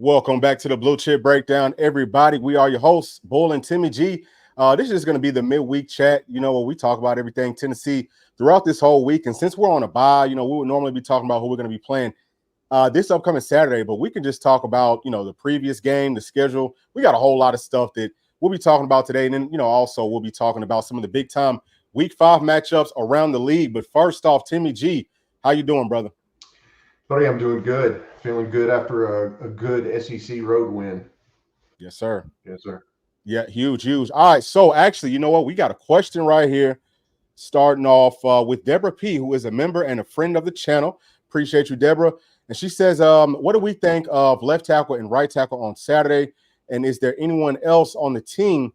Welcome back to the Bluechip Breakdown, everybody. We are your hosts, Bull and Timmy G. This is going to be the midweek chat, where we talk about everything Tennessee throughout this whole week. And since we're on a bye, we would normally be talking about who we're going to be playing this upcoming Saturday, but we can just talk about, the previous game, the schedule. We got a whole lot of stuff that we'll be talking about today. And then, also we'll be talking about some of the big time week 5 matchups around the league. But first off, Timmy G, how you doing, brother? Buddy, I'm doing good. Feeling good after a good SEC road win. Yes, sir. Yes, sir. Yeah, huge. All right. So actually, you know what? We got a question right here starting off with Deborah P., who is a member and a friend of the channel. Appreciate you, Deborah. And she says, what do we think of left tackle and right tackle on Saturday? And is there anyone else on the team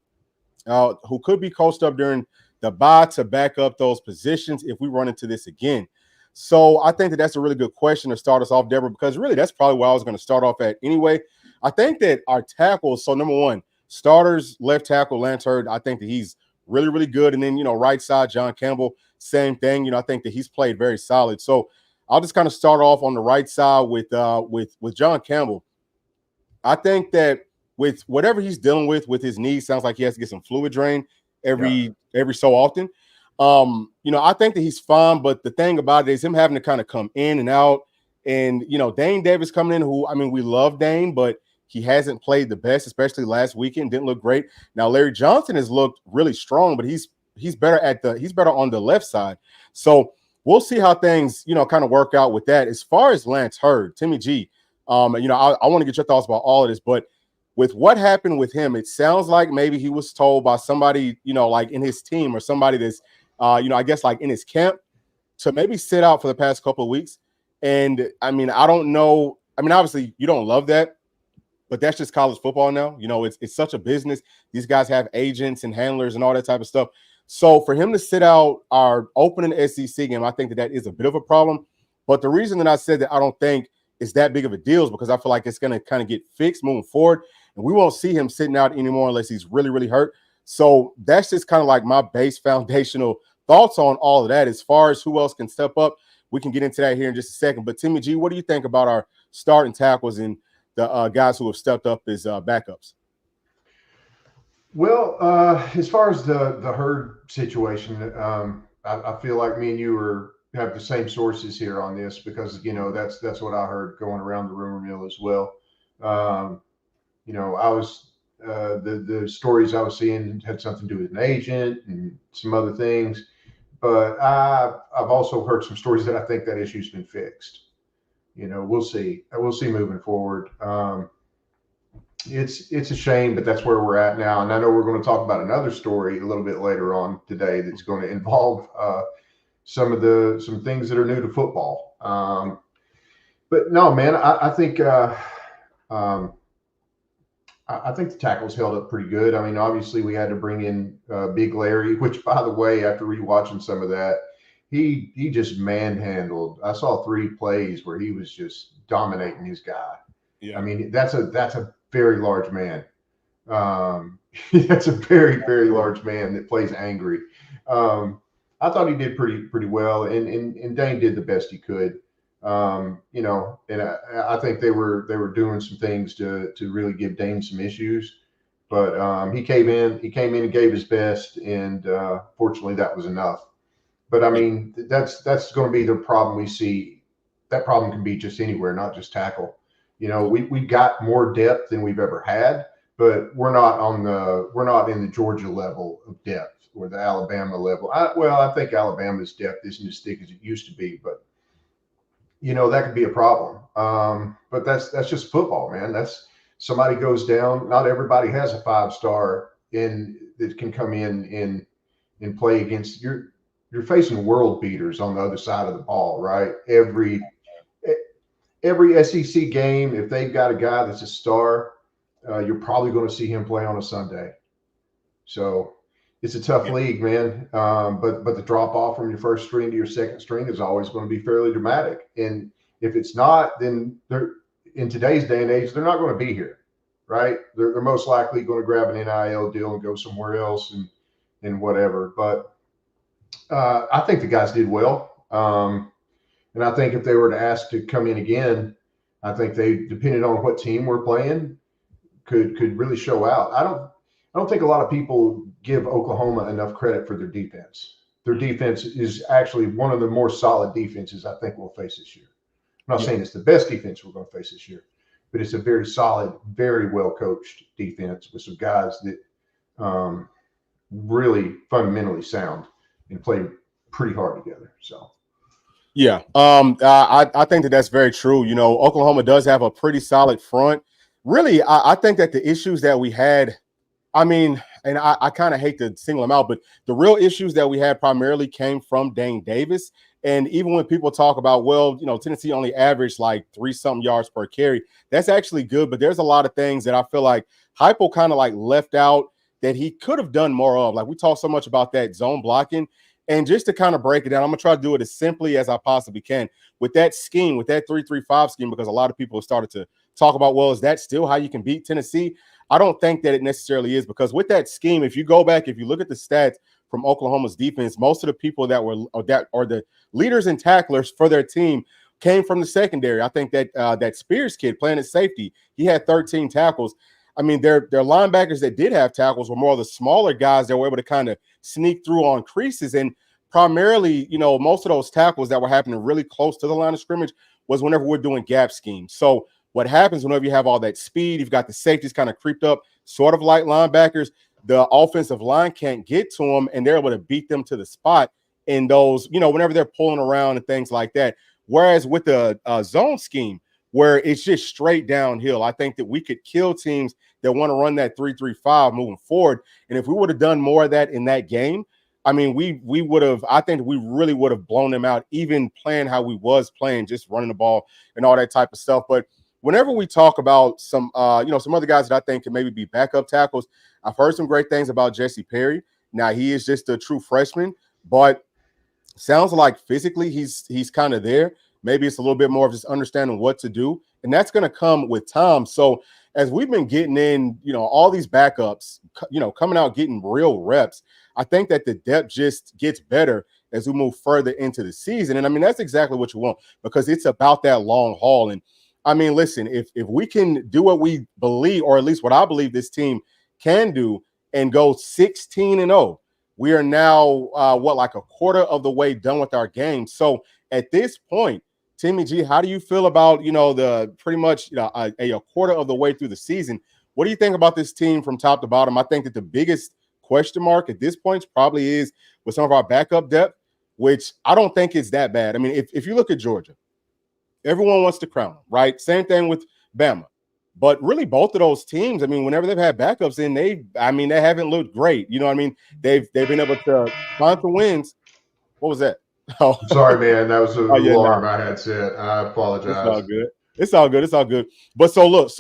who could be coached up during the bye to back up those positions if we run into this again? So I think that's a really good question to start us off, Deborah, because really that's probably where I was going to start off at anyway. I think that our tackles, so number one, starters, left tackle, Lance Heard, I think that he's really, really good. And then, right side, John Campbell, same thing. I think that he's played very solid. So I'll just kind of start off on the right side with John Campbell. I think that with whatever he's dealing with his knees, sounds like he has to get some fluid drain every so often. I think that he's fine, but the thing about it is him having to kind of come in and out. And, Dane Davis coming in, who, we love Dane, but he hasn't played the best, especially last weekend. Didn't look great. Now, Larry Johnson has looked really strong, but he's better on the left side. So we'll see how things, kind of work out with that. As far as Lance Heard, Timmy G, I want to get your thoughts about all of this, but with what happened with him, it sounds like maybe he was told by somebody, like in his team or somebody that's, I guess like in his camp to maybe sit out for the past couple of weeks. And I don't know. Obviously you don't love that, but that's just college football now. It's such a business. These guys have agents and handlers and all that type of stuff. So for him to sit out our opening SEC game, I think that is a bit of a problem. But the reason that I said that I don't think it's that big of a deal is because I feel like it's going to kind of get fixed moving forward. And we won't see him sitting out anymore unless he's really, really hurt. So that's just kind of like my base foundational thoughts on all of that. As far as who else can step up, we can get into that here in just a second. But Timmy G, what do you think about our starting tackles and the guys who have stepped up as backups? Well, as far as the Herd situation, I feel like me and you have the same sources here on this because that's what I heard going around the rumor mill as well. I was the stories I was seeing had something to do with an agent and some other things, but I've also heard some stories that I think that issue's been fixed. We'll see. We'll see moving forward. It's a shame, but that's where we're at now. And I know we're going to talk about another story a little bit later on today that's going to involve some things that are new to football. But no, man, I think I think the tackles held up pretty good. Obviously we had to bring in Big Larry, which, by the way, after rewatching some of that, he just manhandled. I saw 3 plays where he was just dominating his guy. Yeah. That's a very large man. That's a very, very large man that plays angry. I thought he did pretty well, and Dane did the best he could. And I think they were doing some things to really give Dane some issues, but he came in and gave his best, and fortunately that was enough. But that's going to be the problem we see. That problem can be just anywhere, not just tackle. We got more depth than we've ever had, but we're not in the Georgia level of depth or the Alabama level. I think Alabama's depth isn't as thick as it used to be, but that could be a problem. But that's just football, man. That's somebody goes down. Not everybody has a 5-star that can come in and play against. You're facing world beaters on the other side of the ball, right? Every SEC game, if they've got a guy that's a star, you're probably going to see him play on a Sunday. So it's a tough league, man. But the drop off from your first string to your second string is always going to be fairly dramatic. And if it's not, then in today's day and age, they're not going to be here, right? They're most likely going to grab an NIL deal and go somewhere else and whatever. But I think the guys did well. And I think if they were to ask to come in again, I think they, depending on what team we're playing, could really show out. I don't think a lot of people give Oklahoma enough credit for their defense. Their defense is actually one of the more solid defenses I think we'll face this year. I'm not saying it's the best defense we're going to face this year, but it's a very solid, very well coached defense with some guys that really fundamentally sound and play pretty hard together. So. Yeah, I think that that's very true. You know, Oklahoma does have a pretty solid front. Really, I think that the issues that we had, I mean, and I kind of hate to single them out, but the real issues that we had primarily came from Dane Davis. And even when people talk about, well, you know, Tennessee only averaged like 3-something yards per carry, that's actually good. But there's a lot of things that I feel like Heupel kind of like left out that he could have done more of. Like we talk so much about that zone blocking. And just to kind of break it down, I'm going to try to do it as simply as I possibly can with that scheme, with that 3-3-5 scheme, because a lot of people have started to talk about, well, is that still how you can beat Tennessee? I don't think that it necessarily is, because with that scheme, if you go back, if you look at the stats from Oklahoma's defense, most of the people that are the leaders and tacklers for their team came from the secondary. I think that that Spears kid playing at safety, he had 13 tackles. I mean, their linebackers that did have tackles were more of the smaller guys that were able to kind of sneak through on creases. And primarily, you know, most of those tackles that were happening really close to the line of scrimmage was whenever we're doing gap schemes. So what happens whenever you have all that speed, you've got the safeties kind of creeped up, sort of like linebackers, the offensive line can't get to them, and they're able to beat them to the spot in those, you know, whenever they're pulling around and things like that. Whereas with the zone scheme, where it's just straight downhill, I think that we could kill teams that want to run that 3-3-5 moving forward. And if we would have done more of that in that game, I mean, we would have, I think we really would have blown them out, even playing how we was playing, just running the ball and all that type of stuff. But whenever we talk about some, you know, some other guys that I think can maybe be backup tackles, I've heard some great things about Jesse Perry. Now, he is just a true freshman, but sounds like physically he's kind of there. Maybe it's a little bit more of just understanding what to do, and that's going to come with time. So as we've been getting in, you know, all these backups, you know, coming out getting real reps, I think that the depth just gets better as we move further into the season. And I mean, that's exactly what you want, because it's about that long haul. And I mean, listen, if we can do what we believe, or at least what I believe this team can do, and go 16-0, we are now like a quarter of the way done with our game. So at this point, Timmy G, how do you feel about, you know, the pretty much, you know, a quarter of the way through the season? What do you think about this team from top to bottom? I think that the biggest question mark at this point probably is with some of our backup depth, which I don't think is that bad. I mean, if you look at Georgia, everyone wants to crown them, right? Same thing with Bama. But really, both of those teams, I mean, whenever they've had backups in, they haven't looked great. You know what I mean? They've been able to find some wins. What was that? Oh. I'm sorry, man. That was an alarm no. I had set. I apologize. It's all good. It's all good. It's all good. But so look,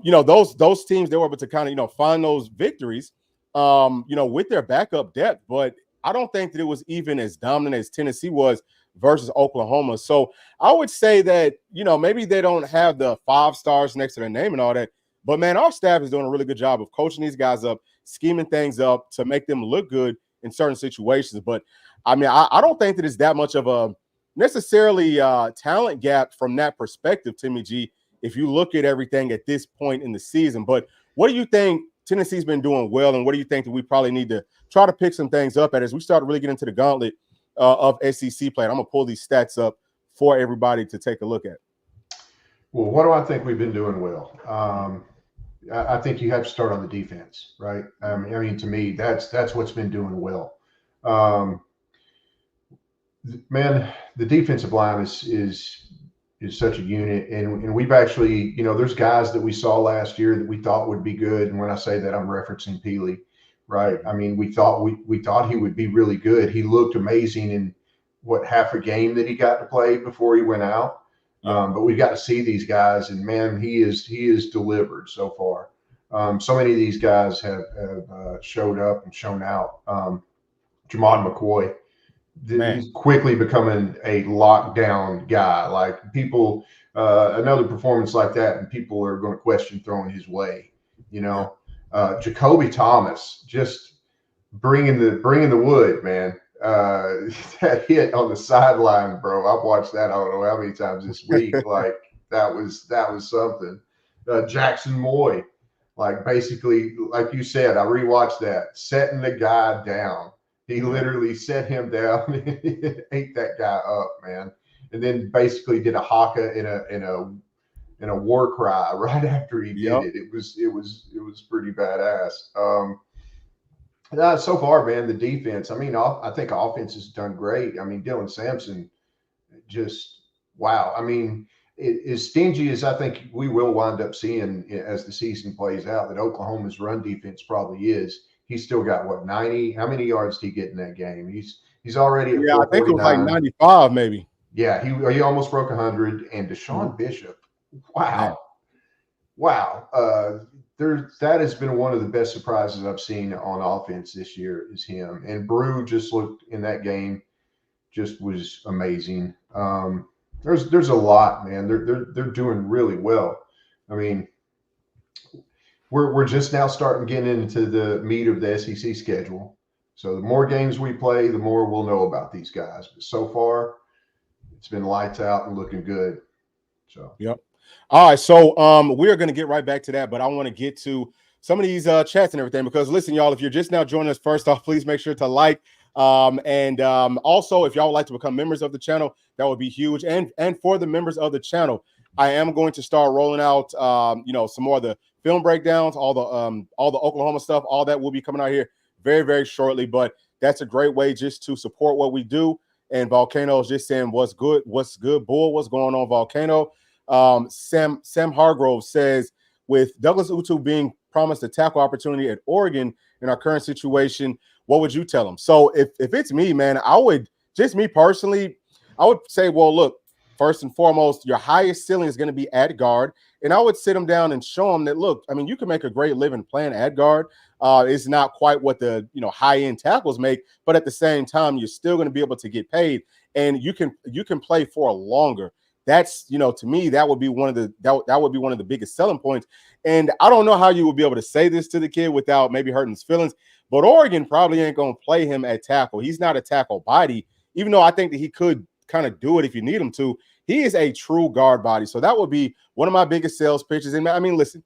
you know, those teams, they were able to kind of, you know, find those victories, you know, with their backup depth. But I don't think that it was even as dominant as Tennessee was versus Oklahoma. So I would say that, you know, maybe they don't have the 5 stars next to their name and all that. But man, our staff is doing a really good job of coaching these guys up, scheming things up to make them look good in certain situations. But I mean, I don't think that it's that much of a necessarily talent gap from that perspective, Timmy G, if you look at everything at this point in the season. But what do you think Tennessee's been doing well, and what do you think that we probably need to try to pick some things up at as we start to really get into the gauntlet of SEC play? And I'm going to pull these stats up for everybody to take a look at. Well, what do I think we've been doing well? I think you have to start on the defense, right? I mean, to me, that's what's been doing well. Man, the defensive line is such a unit, and we've actually, you know, there's guys that we saw last year that we thought would be good, and when I say that, I'm referencing Peely, right? I mean, we thought he would be really good. He looked amazing in half a game that he got to play before he went out. But we've got to see these guys, and man, he is delivered so far. So many of these guys have showed up and shown out. Jamon McCoy, he's quickly becoming a lockdown guy. Like people, another performance like that, and people are going to question throwing his way. You know, Jacoby Thomas just bringing the wood, man. That hit on the sideline, bro. I've watched that I don't know how many times this week. Like that was something. Jackson Moy, like basically, like you said, I rewatched that, setting the guy down. He literally set him down and ate that guy up, man. And then basically did a haka in a war cry right after he did it. It was pretty badass. So far, man, the defense. I mean, I think offense has done great. I mean, Dylan Sampson, just wow. I mean, as stingy as I think we will wind up seeing as the season plays out, that Oklahoma's run defense probably is. He's still got what, 90? How many yards did he get in that game? He's already at 449. I think it was like 95, maybe. Yeah, he almost broke 100. And Deshaun Bishop, wow, wow. That has been one of the best surprises I've seen on offense this year is him. And Brew just looked in that game, just was amazing. There's a lot, man. They're doing really well. I mean, we're just now starting getting into the meat of the SEC schedule. So the more games we play, the more we'll know about these guys. But so far, it's been lights out and looking good. So All right, so we're going to get right back to that, but I want to get to some of these chats and everything because listen, y'all, if you're just now joining us, first off, please make sure to like. And also, if y'all would like to become members of the channel, that would be huge. And for the members of the channel, I am going to start rolling out, some more of the film breakdowns, all the Oklahoma stuff, all that will be coming out here very, very shortly. But that's a great way just to support what we do. And Volcano is just saying, what's good, Bull, what's going on, Volcano? Sam Hargrove says, with Douglas Utu being promised a tackle opportunity at Oregon in our current situation, what would you tell him? So if it's me, man, I would, just me personally, I would say, well, look, first and foremost, your highest ceiling is going to be at guard. And I would sit him down and show him that, look, I mean, you can make a great living playing at guard. It's not quite what the high-end tackles make, but at the same time, you're still going to be able to get paid, and you can play for longer. That's, to me, that would be one of the biggest selling points. And I don't know how you would be able to say this to the kid without maybe hurting his feelings, but Oregon probably ain't going to play him at tackle. He's not a tackle body, even though I think that he could kind of do it if you need him to. He is a true guard body. So that would be one of my biggest sales pitches. And I mean, listen,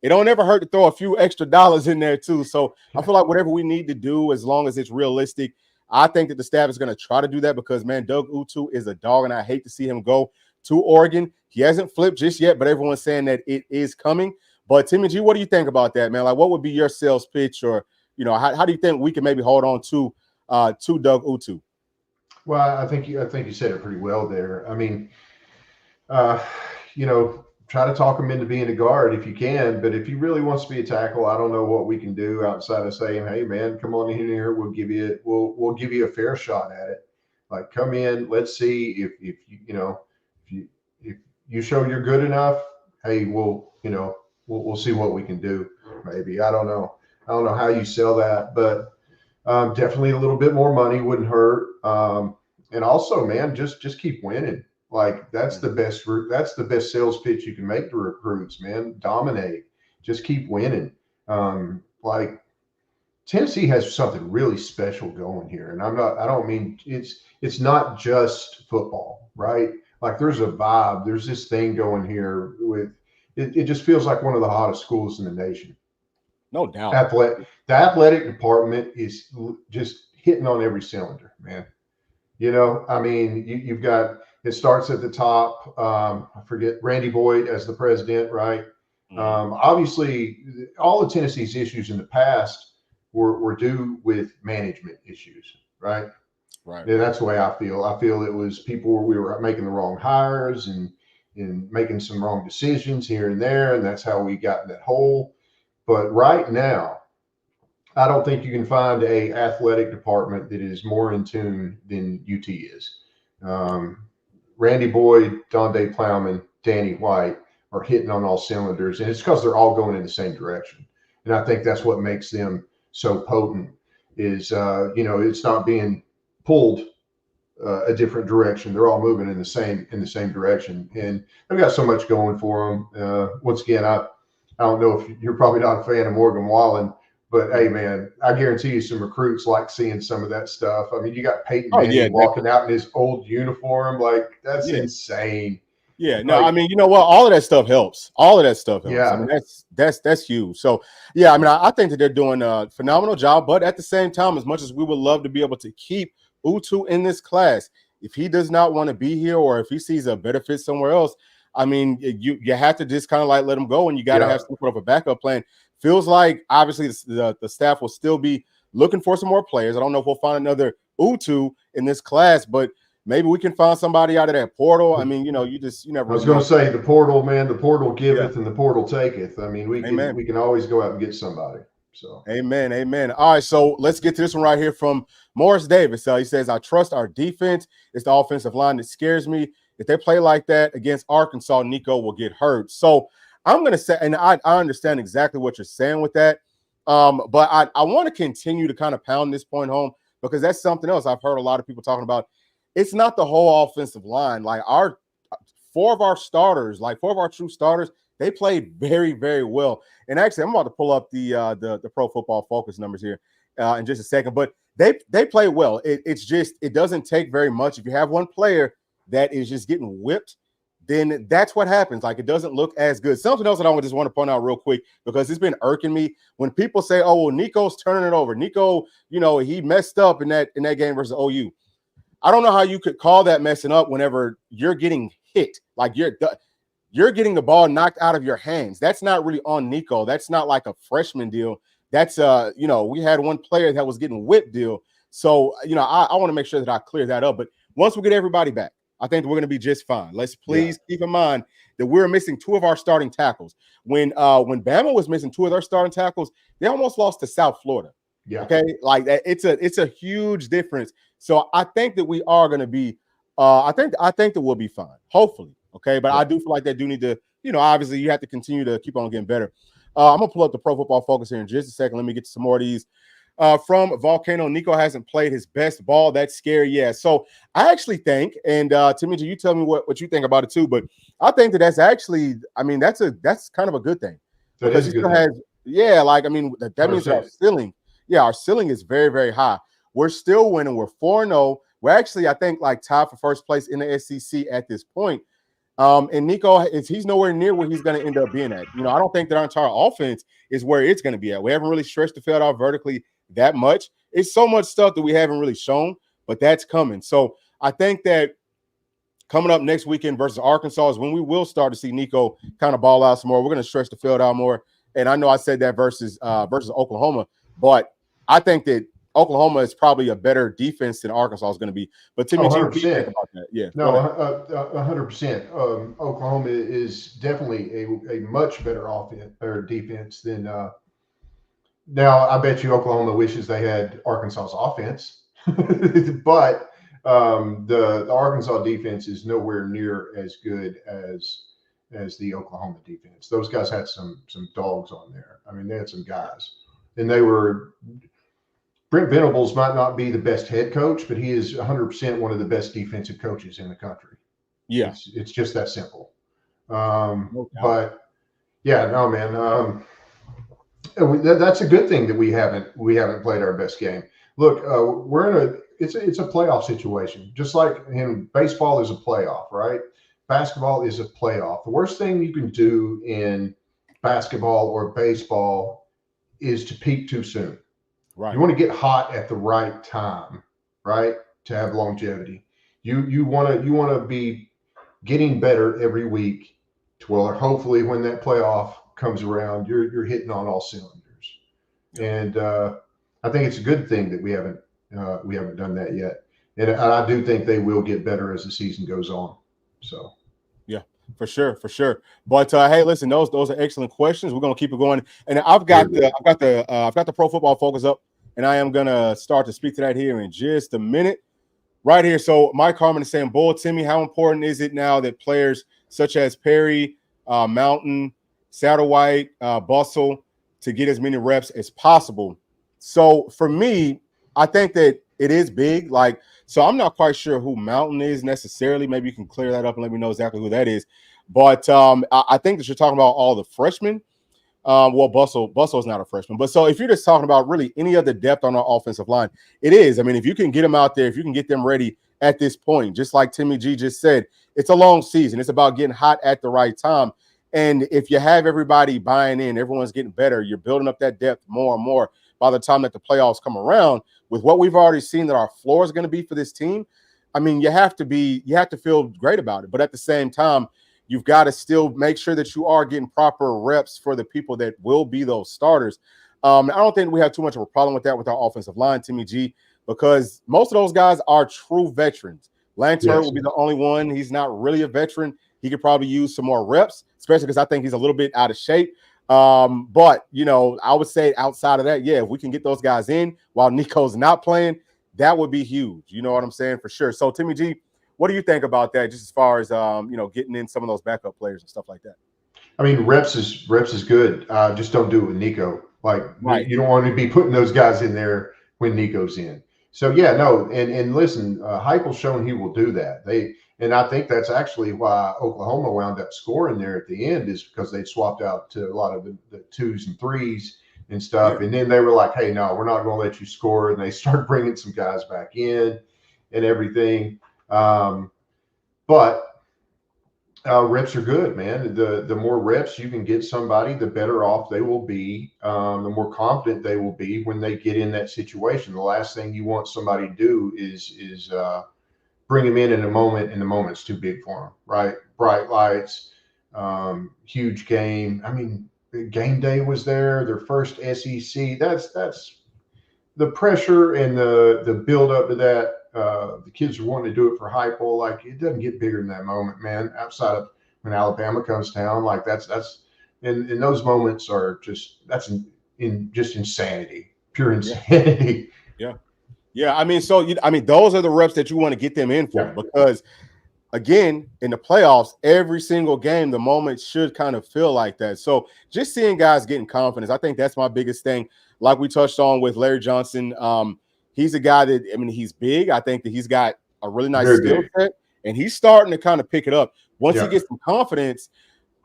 it don't ever hurt to throw a few extra dollars in there too. So I feel like whatever we need to do, as long as it's realistic, I think that the staff is going to try to do that because, man, Doug Utu is a dog, and I hate to see him go to Oregon. He hasn't flipped just yet, but everyone's saying that it is coming. But Timmy G, what do you think about that, man? Like, what would be your sales pitch, or how do you think we can maybe hold on to Doug Utu? Well, I think you said it pretty well there. I mean, try to talk him into being a guard if you can, but if he really wants to be a tackle, I don't know what we can do outside of saying, hey man, come on in here. We'll give you a fair shot at it. Like, come in, let's see if you show you're good enough. Hey, we'll see what we can do. Maybe, I don't know how you sell that, but definitely a little bit more money wouldn't hurt. And also, man, just keep winning. Like, that's the best sales pitch you can make to recruits, man. Dominate, just keep winning. Like, Tennessee has something really special going here, and I don't mean it's not just football, right? Like, there's a vibe, there's this thing going here with it just feels like one of the hottest schools in the nation. No doubt. The athletic department is just hitting on every cylinder, man. I mean, you've got, it starts at the top. I forget, Randy Boyd as the president, right? Mm-hmm. Obviously, all of Tennessee's issues in the past were due with management issues, right? Right. And that's the way I feel. I feel it was we were making the wrong hires and making some wrong decisions here and there, and that's how we got in that hole. But right now, I don't think you can find a athletic department that is more in tune than UT is. Randy Boyd, Donde Plowman, Danny White are hitting on all cylinders, and it's because they're all going in the same direction. And I think that's what makes them so potent is, it's not being pulled a different direction. They're all moving in the same direction, and they've got so much going for them. Once again, I don't know if you're probably not a fan of Morgan Wallen, but hey, man, I guarantee you some recruits like seeing some of that stuff. I mean, you got Peyton Manning walking out in his old uniform. Like, that's insane. Yeah, no, I Like, mean, you know what? All of that stuff helps. All of that stuff helps. I yeah, mean, that's huge. So, yeah, I mean, I think that they're doing a phenomenal job. But at the same time, as much as we would love to be able to keep Utu in this class, if he does not want to be here or if he sees a better fit somewhere else, I mean, you have to just kind of like let him go, and you got to yeah. have some sort of a backup plan. Feels like obviously the staff will still be looking for some more players. I don't know if we'll find another Utu in this class, but maybe we can find somebody out of that portal. I mean, you never I was really going know. to say the portal, man. The portal Yeah. giveth and the portal taketh. I mean, Amen. we can always go out and get somebody. So Amen. Amen. All right. So let's get to this one right here from Morris Davis. He says, I trust our defense. It's the offensive line that scares me. If they play like that against Arkansas, Nico will get hurt. So I'm going to say, and I understand exactly what you're saying with that. But I want to continue to kind of pound this point home because that's something else I've heard a lot of people talking about. It's not the whole offensive line. Like four of our true starters, they played very, very well. And actually, I'm about to pull up the Pro Football Focus numbers here in just a second. But they play well. It's just it doesn't take very much. If you have one player that is just getting whipped, then that's what happens. Like it doesn't look as good. Something else that I just want to point out real quick because it's been irking me when people say, "Oh, well, Nico's turning it over. Nico, he messed up in that game versus OU." I don't know how you could call that messing up whenever you're getting hit. Like you're getting the ball knocked out of your hands. That's not really on Nico. That's not like a freshman deal. That's we had one player that was getting whipped deal. So, I want to make sure that I clear that up. But once we get everybody back, I think we're going to be just fine. Let's please keep in mind that we're missing two of our starting tackles. When Bama was missing two of their starting tackles, they almost lost to South Florida. yeah, Okay, like that, it's a huge difference. So I think that we are going to be. I think that we'll be fine. Hopefully, okay. But I do feel like they do need to. Obviously, you have to continue to keep on getting better. I'm gonna pull up the Pro Football Focus here in just a second. Let me get to some more of these. From Volcano, Nico hasn't played his best ball. That's scary. Yeah. So I actually think, and Timmy, you tell me what you think about it too. But I think that's actually, I mean, that's kind of a good thing because he still has, like, I mean, that means our ceiling. Yeah, our ceiling is very, very high. We're still winning. We're 4-0. We're actually, I think, like tied for first place in the SEC at this point. And Nico he's nowhere near where he's going to end up being at. I don't think that our entire offense is where it's going to be at. We haven't really stretched the field out vertically that much. It's so much stuff that we haven't really shown, but that's coming. So I think that coming up next weekend versus Arkansas is when we will start to see Nico kind of ball out some more. We're going to stretch the field out more. And I know I said that versus Oklahoma, but I think that Oklahoma is probably a better defense than Arkansas is going to be. But Timmy, what do you think about that? Yeah, no, 100%. Oklahoma is definitely a much better offense or defense than. Now, I bet you Oklahoma wishes they had Arkansas's offense, but the Arkansas defense is nowhere near as good as the Oklahoma defense. Those guys had some dogs on there. I mean, they had some guys, and they were. Brent Venables might not be the best head coach, but he is 100% one of the best defensive coaches in the country. Yeah, it's just that simple. No doubt. But yeah, no, man. That's a good thing that we haven't played our best game. Look, we're in it's a playoff situation, just like in baseball is a playoff, right? Basketball is a playoff. The worst thing you can do in basketball or baseball is to peak too soon. Right. You want to get hot at the right time, right? To have longevity. You want to be getting better every week to where hopefully when that playoff comes around, you're hitting on all cylinders. And I think it's a good thing that we haven't done that yet. And I do think they will get better as the season goes on. So yeah, for sure. But hey, listen, those are excellent questions. We're gonna keep it going. And I've got the Pro Football Focus up, and I am gonna start to speak to that here in just a minute. Right here. So Mike Harmon is saying, Bull, Timmy, how important is it now that players such as Perry, Mountain, Satterwhite, Bustle to get as many reps as possible? So for me, I think that it is big. Like, so I'm not quite sure who Mountain is necessarily. Maybe you can clear that up and let me know exactly who that is. But I think that you're talking about all the freshmen. Well, Bustle is not a freshman. But so if you're just talking about really any other depth on our offensive line, it is. I mean, if you can get them out there, if you can get them ready at this point. Just like Timmy G just said, it's a long season. It's about getting hot at the right time. And if you have everybody buying in, everyone's getting better, you're building up that depth more and more by the time that the playoffs come around. With what we've already seen that our floor is going to be for this team, I mean, you have to feel great about it. But at the same time, you've got to still make sure that you are getting proper reps for the people that will be those starters. I don't think we have too much of a problem with that with our offensive line, Timmy G, because most of those guys are true veterans. Lanter will be the only one. He's not really a veteran. He could probably use some more reps, especially because I think he's a little bit out of shape. But, you know, I would say outside of that, yeah, if we can get those guys in while Nico's not playing, that would be huge. You know what I'm saying? For sure. So, Timmy G, what do you think about that, just as far as, you know, getting in some of those backup players and stuff like that? I mean, reps is good. Just don't do it with Nico. Like, you don't want to be putting those guys in there when Nico's in. So, yeah, no. And listen, Heupel's shown he will do that. And I think that's actually why Oklahoma wound up scoring there at the end, is because they swapped out to a lot of the 2s and 3s and stuff. Yeah. And then they were like, hey, no, we're not going to let you score. And they started bringing some guys back in and everything. But reps are good, man. The more reps you can get somebody, the better off they will be, the more confident they will be when they get in that situation. The last thing you want somebody to do is bring them in a moment, and the moment's too big for them, right? Bright lights, huge game. I mean, game day was there, their first SEC. That's the pressure and the build up to that. The kids are wanting to do it for Heupel. Like, it doesn't get bigger than that moment, man. Outside of when Alabama comes down, like that's and those moments are just just insanity, pure insanity. Yeah. I mean, those are the reps that you want to get them in for, because again, in the playoffs, every single game, the moment should kind of feel like that. So just seeing guys getting confidence, I think that's my biggest thing. Like we touched on with Larry Johnson, he's a guy that, I mean, he's big. I think that he's got a really nice skill set, and he's starting to kind of pick it up. Once he gets some confidence,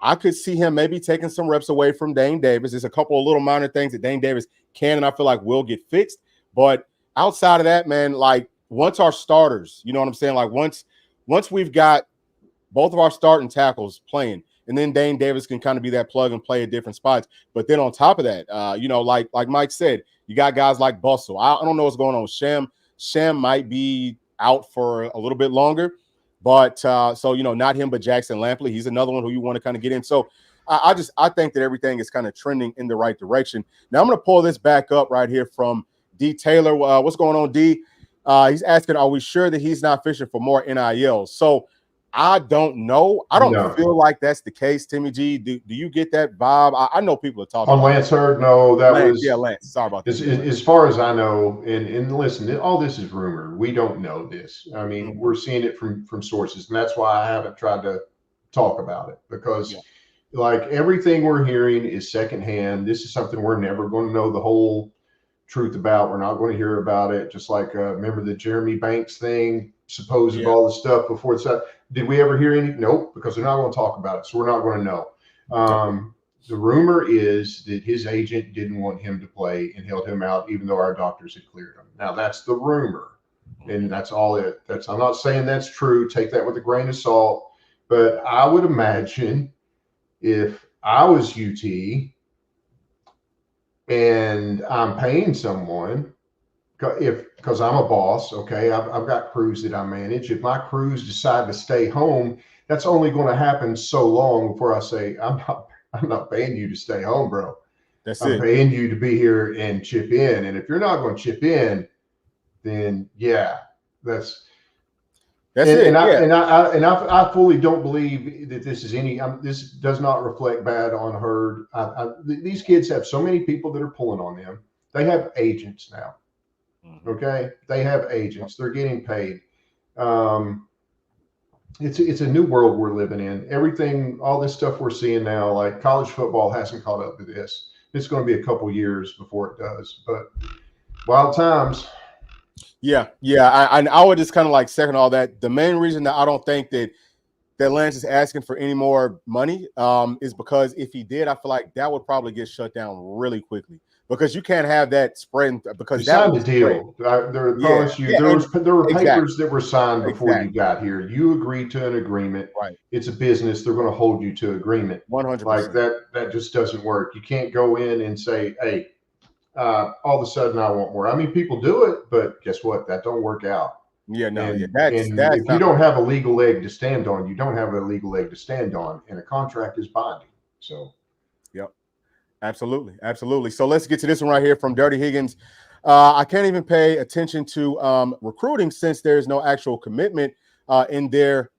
I could see him maybe taking some reps away from Dane Davis. There's a couple of little minor things that Dane Davis can, and I feel like will get fixed. But outside of that, man, like once our starters, you know what I'm saying? Like once we've got both of our starting tackles playing, and then Dane Davis can kind of be that plug and play at different spots. But then on top of that, you know, like Mike said, you got guys like Bustle. I don't know what's going on with Sham. Sham might be out for a little bit longer, but so, you know, not him, but Jackson Lampley. He's another one who you want to kind of get in. So I think that everything is kind of trending in the right direction. Now I'm going to pull this back up right here from D. Taylor. What's going on, D? He's asking, are we sure that he's not fishing for more NIL? So I don't know. I don't feel like that's the case, Timmy G. Do you get that vibe? I know people are talking on Lance Hurd. No, that was Lance. Sorry about that. As far as I know, and listen, all this is rumor. We don't know this. I mean, we're seeing it from sources, and that's why I haven't tried to talk about it, because like everything we're hearing is secondhand. This is something we're never going to know the whole truth about. We're not going to hear about it. Just like remember the Jeremy Banks thing, supposed all the stuff before it's up. Did we ever hear any? Nope, because they're not going to talk about it, so we're not going to know. The rumor is that his agent didn't want him to play and held him out, even though our doctors had cleared him. Now that's the rumor, and that's all it. I'm not saying that's true. Take that with a grain of salt. But I would imagine if I was UT and I'm paying someone, because I'm a boss, okay, I've got crews that I manage. If my crews decide to stay home, that's only going to happen so long before I say, I'm not paying you to stay home, bro. I'm paying you to be here and chip in. And if you're not going to chip in, then that's it. And I fully don't believe that this is this does not reflect bad on Hurd. These kids have so many people that are pulling on them. They have agents now. Okay, they have agents. They're getting paid. It's a new world we're living in. Everything, all this stuff we're seeing now, like college football hasn't caught up to this. It's going to be a couple years before it does. But wild times. Yeah. I would just kind of like second all that. The main reason that I don't think that that Lance is asking for any more money is because if he did, I feel like that would probably get shut down really quickly because you can't have that spread because You that signed would the deal. I promise you, yeah, there were exactly, papers that were signed before you got here. You agreed to an agreement. right, It's a business. They're going to hold you to agreement. 100%. Like that just doesn't work. You can't go in and say, hey, all of a sudden I want more. I mean, people do it, but guess what? That don't work out. Yeah, no, yeah, And that's if you not don't have a legal leg to stand on, you don't have a legal leg to stand on, and a contract is binding. So, yep, absolutely, absolutely. So let's get to this one right here from Dirty Higgins. I can't even pay attention to recruiting since there's no actual commitment in their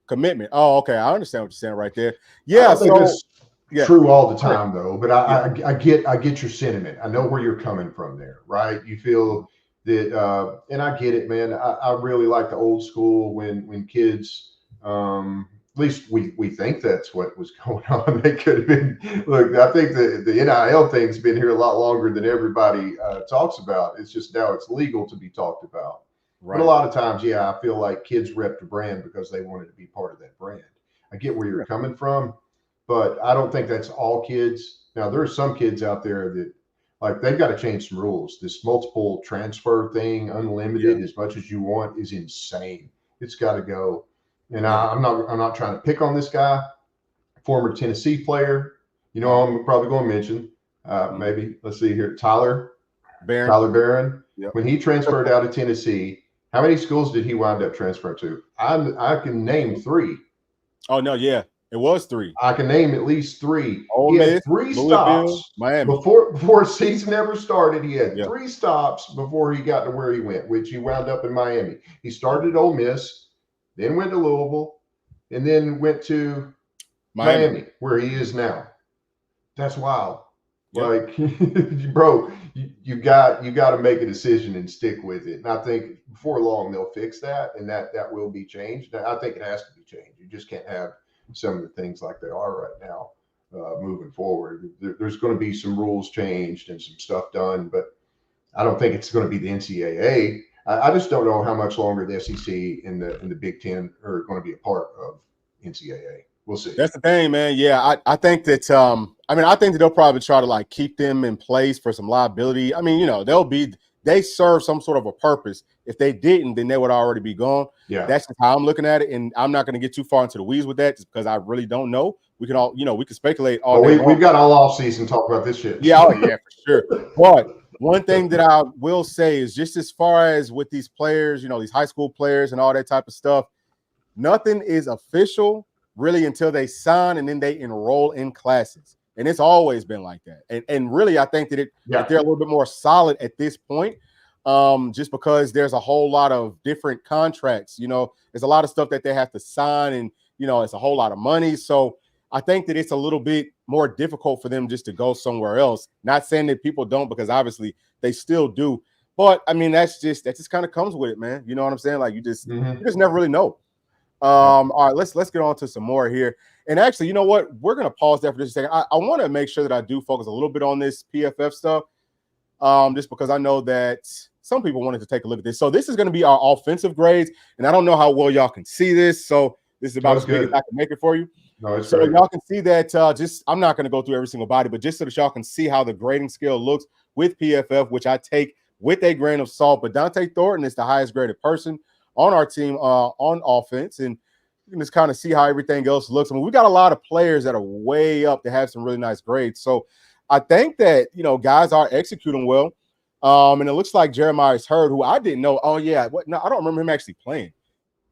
commitment. Oh, okay, I understand what you're saying right there. Yeah, I don't think so that's yeah, true all the time, though. But yeah, I get your sentiment. I know where you're coming from there, right? You feel that, and I get it, man. I really like the old school when kids. At least we think that's what was going on. They could have been. Look, I think the NIL thing's been here a lot longer than everybody talks about. It's just now it's legal to be talked about. But a right. lot of times, yeah, I feel like kids rep the brand because they wanted to be part of that brand. I get where you're coming from, but I don't think that's all kids. Now, there are some kids out there that like they've got to change some rules. This multiple transfer thing, Yeah, unlimited, as much as you want, is insane. It's got to go. And yeah, I'm not trying to pick on this guy, former Tennessee player. You know, yeah. I'm probably going to mention maybe. Let's see here, Baron. Tyler Barron. Yep. When he transferred out of Tennessee, how many schools did he wind up transferring to? I can name three. Oh no, yeah, it was 3. I can name at least three. Ole He had Miss, three Louisville, stops Miami. before season ever started. He had Yeah, 3 stops before he got to where he went, which he wound up in Miami. He started at Ole Miss, then went to Louisville, and then went to Miami, where he is now. That's wild. Yep. Like, bro, you got to make a decision and stick with it. And I think before long they'll fix that, and that will be changed. I think it has to be changed. You just can't have some of the things like they are right now moving forward. There's going to be some rules changed and some stuff done, but I don't think it's going to be the NCAA. I just don't know how much longer the SEC and the Big Ten are going to be a part of NCAA. We'll see. That's the thing, man. Yeah, I think that I think that they'll probably try to like keep them in place for some liability. I mean, you know, they serve some sort of a purpose. If they didn't, then they would already be gone. Yeah. That's just how I'm looking at it. And I'm not going to get too far into the weeds with that just because I really don't know. We can all, you know, we can speculate all day long. We've got all off season to talk about this shit. Yeah, oh yeah, for sure. But one thing that I will say is just as far as with these players, you know, these high school players and all that type of stuff, nothing is official really until they sign and then they enroll in classes. And it's always been like that. And really, I think that that they're a little bit more solid at this point, just because there's a whole lot of different contracts. You know, there's a lot of stuff that they have to sign, and you know, it's a whole lot of money. So I think that it's a little bit more difficult for them just to go somewhere else. Not saying that people don't, because obviously they still do. But I mean, that just kind of comes with it, man. You know what I'm saying? Like you just never really know. All right, let's get on to some more here. And actually, you know what? We're gonna pause there for just a second. I want to make sure that I do focus a little bit on this PFF stuff, just because I know that some people wanted to take a look at this. So this is going to be our offensive grades, and I don't know how well y'all can see this. So this is about as big as I can make it for you. No, so y'all can see that. I'm not going to go through every single body, but just so that y'all can see how the grading scale looks with PFF, which I take with a grain of salt. But Dante Thornton is the highest graded person on our team on offense, and you can just kind of see how everything else looks. I mean, we got a lot of players that are way up to have some really nice grades. So I think that, you know, guys are executing well. And it looks like Jeremiah's Hurd, who I didn't know. Oh, yeah. No, I don't remember him actually playing.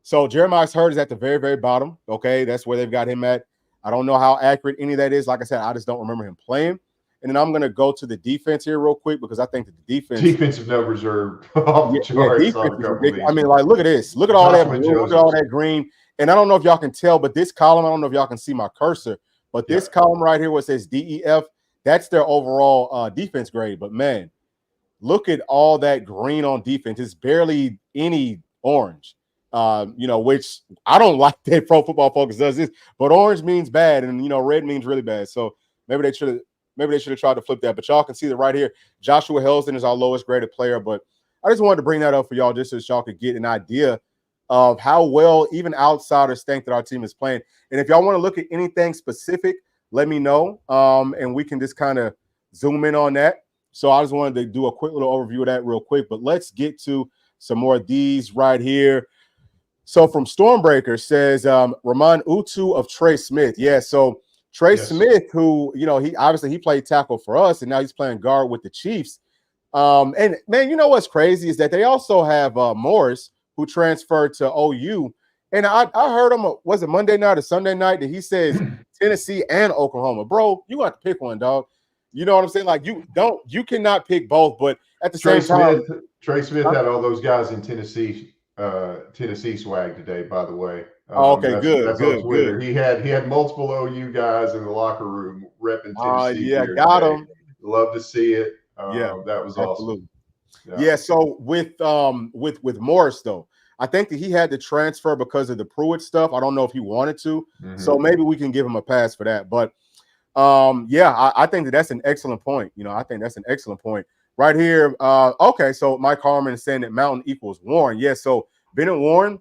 So Jeremiah's Hurd is at the very, very bottom. Okay, that's where they've got him at. I don't know how accurate any of that is. Like I said, I just don't remember him playing. And then I'm going to go to the defense here real quick, because I think that the defensive numbers are off the charts on a couple of these. I mean, like, look at this. Look at all that blue, look at all that green. And I don't know if y'all can tell, but this column, I don't know if y'all can see my cursor, but this column right here where it says DEF, that's their overall defense grade. But, man, look at all that green on defense. It's barely any orange, you know, which I don't like that Pro Football Focus does this. But orange means bad, and, you know, red means really bad. So maybe they should have tried to flip that. But y'all can see that right here. Joshua Helston is our lowest graded player. But I just wanted to bring that up for y'all just so y'all could get an idea of how well even outsiders think that our team is playing. And if y'all want to look at anything specific, let me know, and we can just kind of zoom in on that. So I just wanted to do a quick little overview of that real quick. But let's get to some more of these right here. So from Stormbreaker says Ramon Utu of Trey Smith. Yeah, so Trey Smith, who, you know, he played tackle for us, and now he's playing guard with the Chiefs. And man, you know what's crazy is that they also have Morris, who transferred to OU. And I heard him, was it Monday night or Sunday night, that he says Tennessee and Oklahoma. Bro, you got to pick one, dog. You know what I'm saying? Like, you cannot pick both, but at the same time, Trey Smith had all those guys in Tennessee swag today, by the way. Okay, That's good. on Twitter. He had multiple OU guys in the locker room repping Tennessee. Yeah, got him. Love to see it. Yeah, that was absolutely awesome. Yeah. So with Morris though, I think that he had to transfer because of the Pruitt stuff. I don't know if he wanted to, so maybe we can give him a pass for that. But I think that's an excellent point. You know, I think that's an excellent point right here. Okay, so Mike Harmon is saying that Mountain equals Warren. Yeah, so Bennett Warren,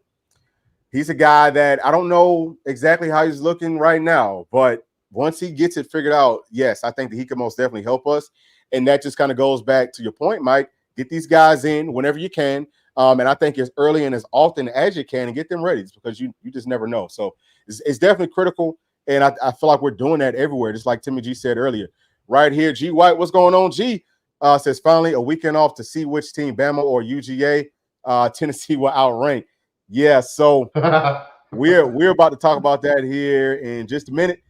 he's a guy that I don't know exactly how he's looking right now, but once he gets it figured out, yes, I think that he can most definitely help us. And that just kind of goes back to your point, Mike. Get these guys in whenever you can. And I think as early and as often as you can and get them ready, because you just never know. So it's definitely critical. And I feel like we're doing that everywhere, just like Timmy G said earlier. Right here, G White, what's going on? G says finally a weekend off to see which team, Bama or UGA, Tennessee will outrank. Yeah, so we're about to talk about that here in just a minute.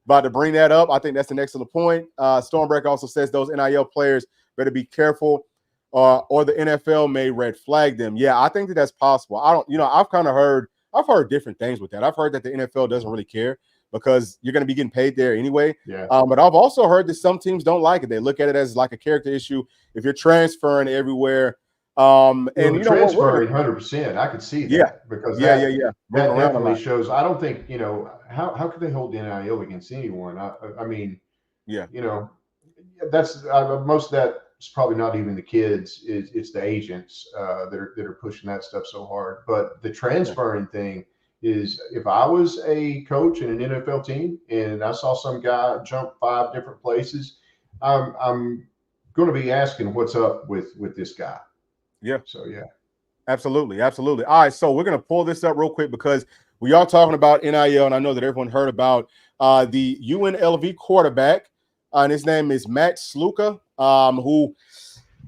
About to bring that up. I think that's an excellent point. Stormbreaker also says those NIL players better be careful, or the NFL may red flag them. Yeah, I think that's possible. I've heard different things with that. I've heard that the NFL doesn't really care because you're going to be getting paid there anyway. Yeah. But I've also heard that some teams don't like it. They look at it as like a character issue. If you're transferring everywhere, and you know, transferring 100%, I could see that. Yeah, because that definitely shows. I don't think, you know, how could they hold NIL against anyone? I mean, yeah, you know, that's most of that is probably not even the kids. It's the agents that are pushing that stuff so hard. But the transferring thing is, if I was a coach in an NFL team and I saw some guy jump 5 different places, I'm going to be asking what's up with this guy. Yeah. So yeah. Absolutely. All right, so we're going to pull this up real quick because we are talking about NIL, and I know that everyone heard about the UNLV quarterback, and his name is Matt Luka, who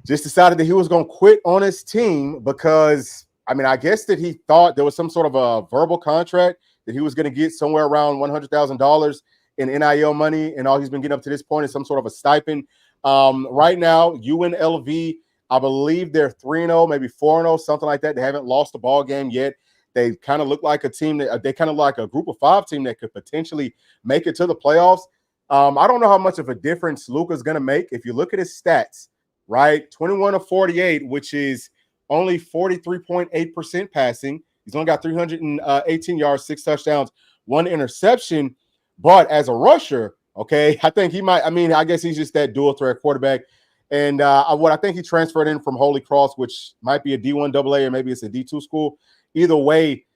just decided that he was going to quit on his team because, I mean, I guess that he thought there was some sort of a verbal contract that he was going to get somewhere around $100,000 in NIL money, and all he's been getting up to this point is some sort of a stipend. Right now, UNLV, I believe they're 3-0, maybe 4-0, something like that. They haven't lost a ball game yet. They kind of look like a team that they kind of like a group of 5 team that could potentially make it to the playoffs. I don't know how much of a difference Luka's going to make. If you look at his stats, right, 21 of 48, which is only 43.8% passing. He's only got 318 yards, 6 touchdowns, 1 interception. But as a rusher, okay, I think he might. I mean, I guess he's just that dual threat quarterback. And what I think he transferred in from Holy Cross, which might be a D1 AA or maybe it's a D2 school. Either way,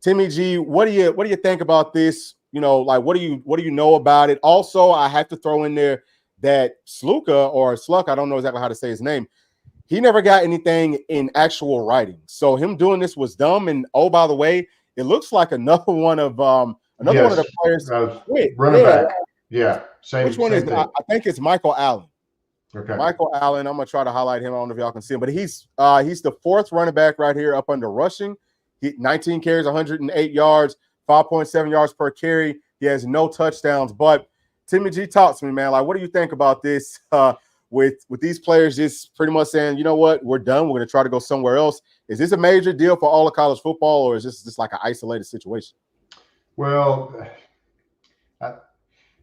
Timmy G, what do you think about this? You know, like what do you know about it? Also, I have to throw in there that Sluka or Sluck, I don't know exactly how to say his name. He never got anything in actual writing, so him doing this was dumb. And oh, by the way, it looks like another one of the players running back. Yeah, same. Which one is? I think it's Michael Allen. Okay. Michael Allen. I'm gonna try to highlight him. I don't know if y'all can see him, but he's the 4th running back right here up under rushing. 19 carries, 108 yards, 5.7 yards per carry. He has no touchdowns. But Timmy G, talk to me, man. Like, what do you think about this? With these players just pretty much saying, you know what, we're done. We're gonna try to go somewhere else. Is this a major deal for all of college football, or is this just like an isolated situation? Well,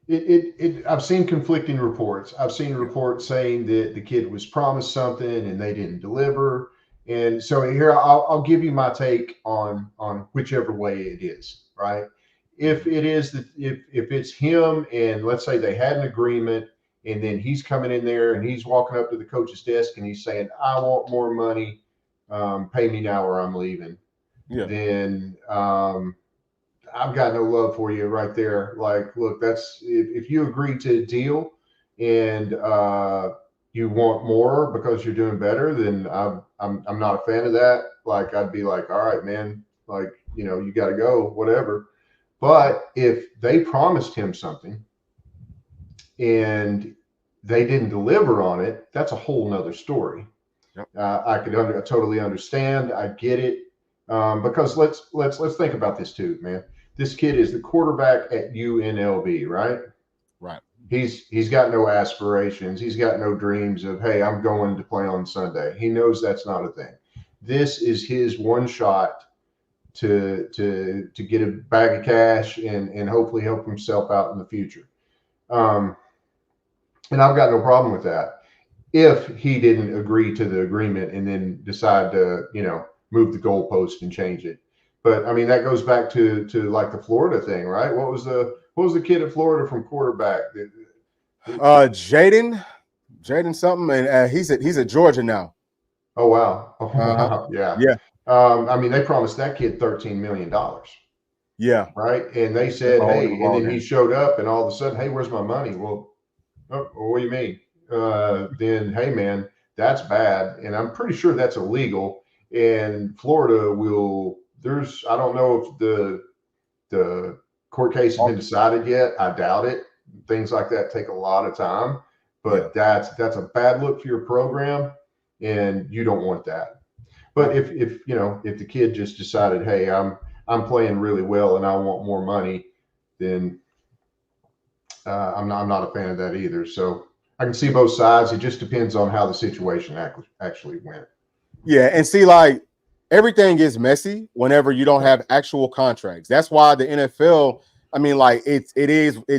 I've seen conflicting reports. I've seen reports saying that the kid was promised something and they didn't deliver. And so here I'll give you my take on whichever way it is, right? If it is if it's him and let's say they had an agreement and then he's coming in there and he's walking up to the coach's desk and he's saying, I want more money, pay me now or I'm leaving. then I've got no love for you right there. Like, look, that's if you agree to a deal and you want more because you're doing better, then I'm not a fan of that. Like, I'd be like, all right, man, like, you got to go, whatever. But if they promised him something and they didn't deliver on it, that's a whole nother story. Yep. I totally understand. I get it. Because let's think about this too, man. This kid is the quarterback at UNLV, right? Right. He's got no aspirations. He's got no dreams of, hey, I'm going to play on Sunday. He knows that's not a thing. This is his one shot to get a bag of cash and hopefully help himself out in the future. And I've got no problem with that. If he didn't agree to the agreement and then decide to, move the goalpost and change it. But I mean, that goes back to like the Florida thing, right? What was the kid at Florida from quarterback? Jaden something, and he's at Georgia now. Oh wow! Oh, wow! Yeah. I mean, they promised that kid $13 million. Yeah. Right. And they said, hey, and then he showed up, and all of a sudden, hey, where's my money? Well, what do you mean? Then, hey, man, that's bad, and I'm pretty sure that's illegal. And Florida I don't know if the court case has been decided yet. I doubt it. Things like that take a lot of time, but that's a bad look for your program, and you don't want that. But if the kid just decided, hey, I'm playing really well and I want more money, then I'm not a fan of that either. So I can see both sides. It just depends on how the situation actually went. Yeah, and see, like, everything is messy whenever you don't have actual contracts. That's why the NFL, I mean, like, it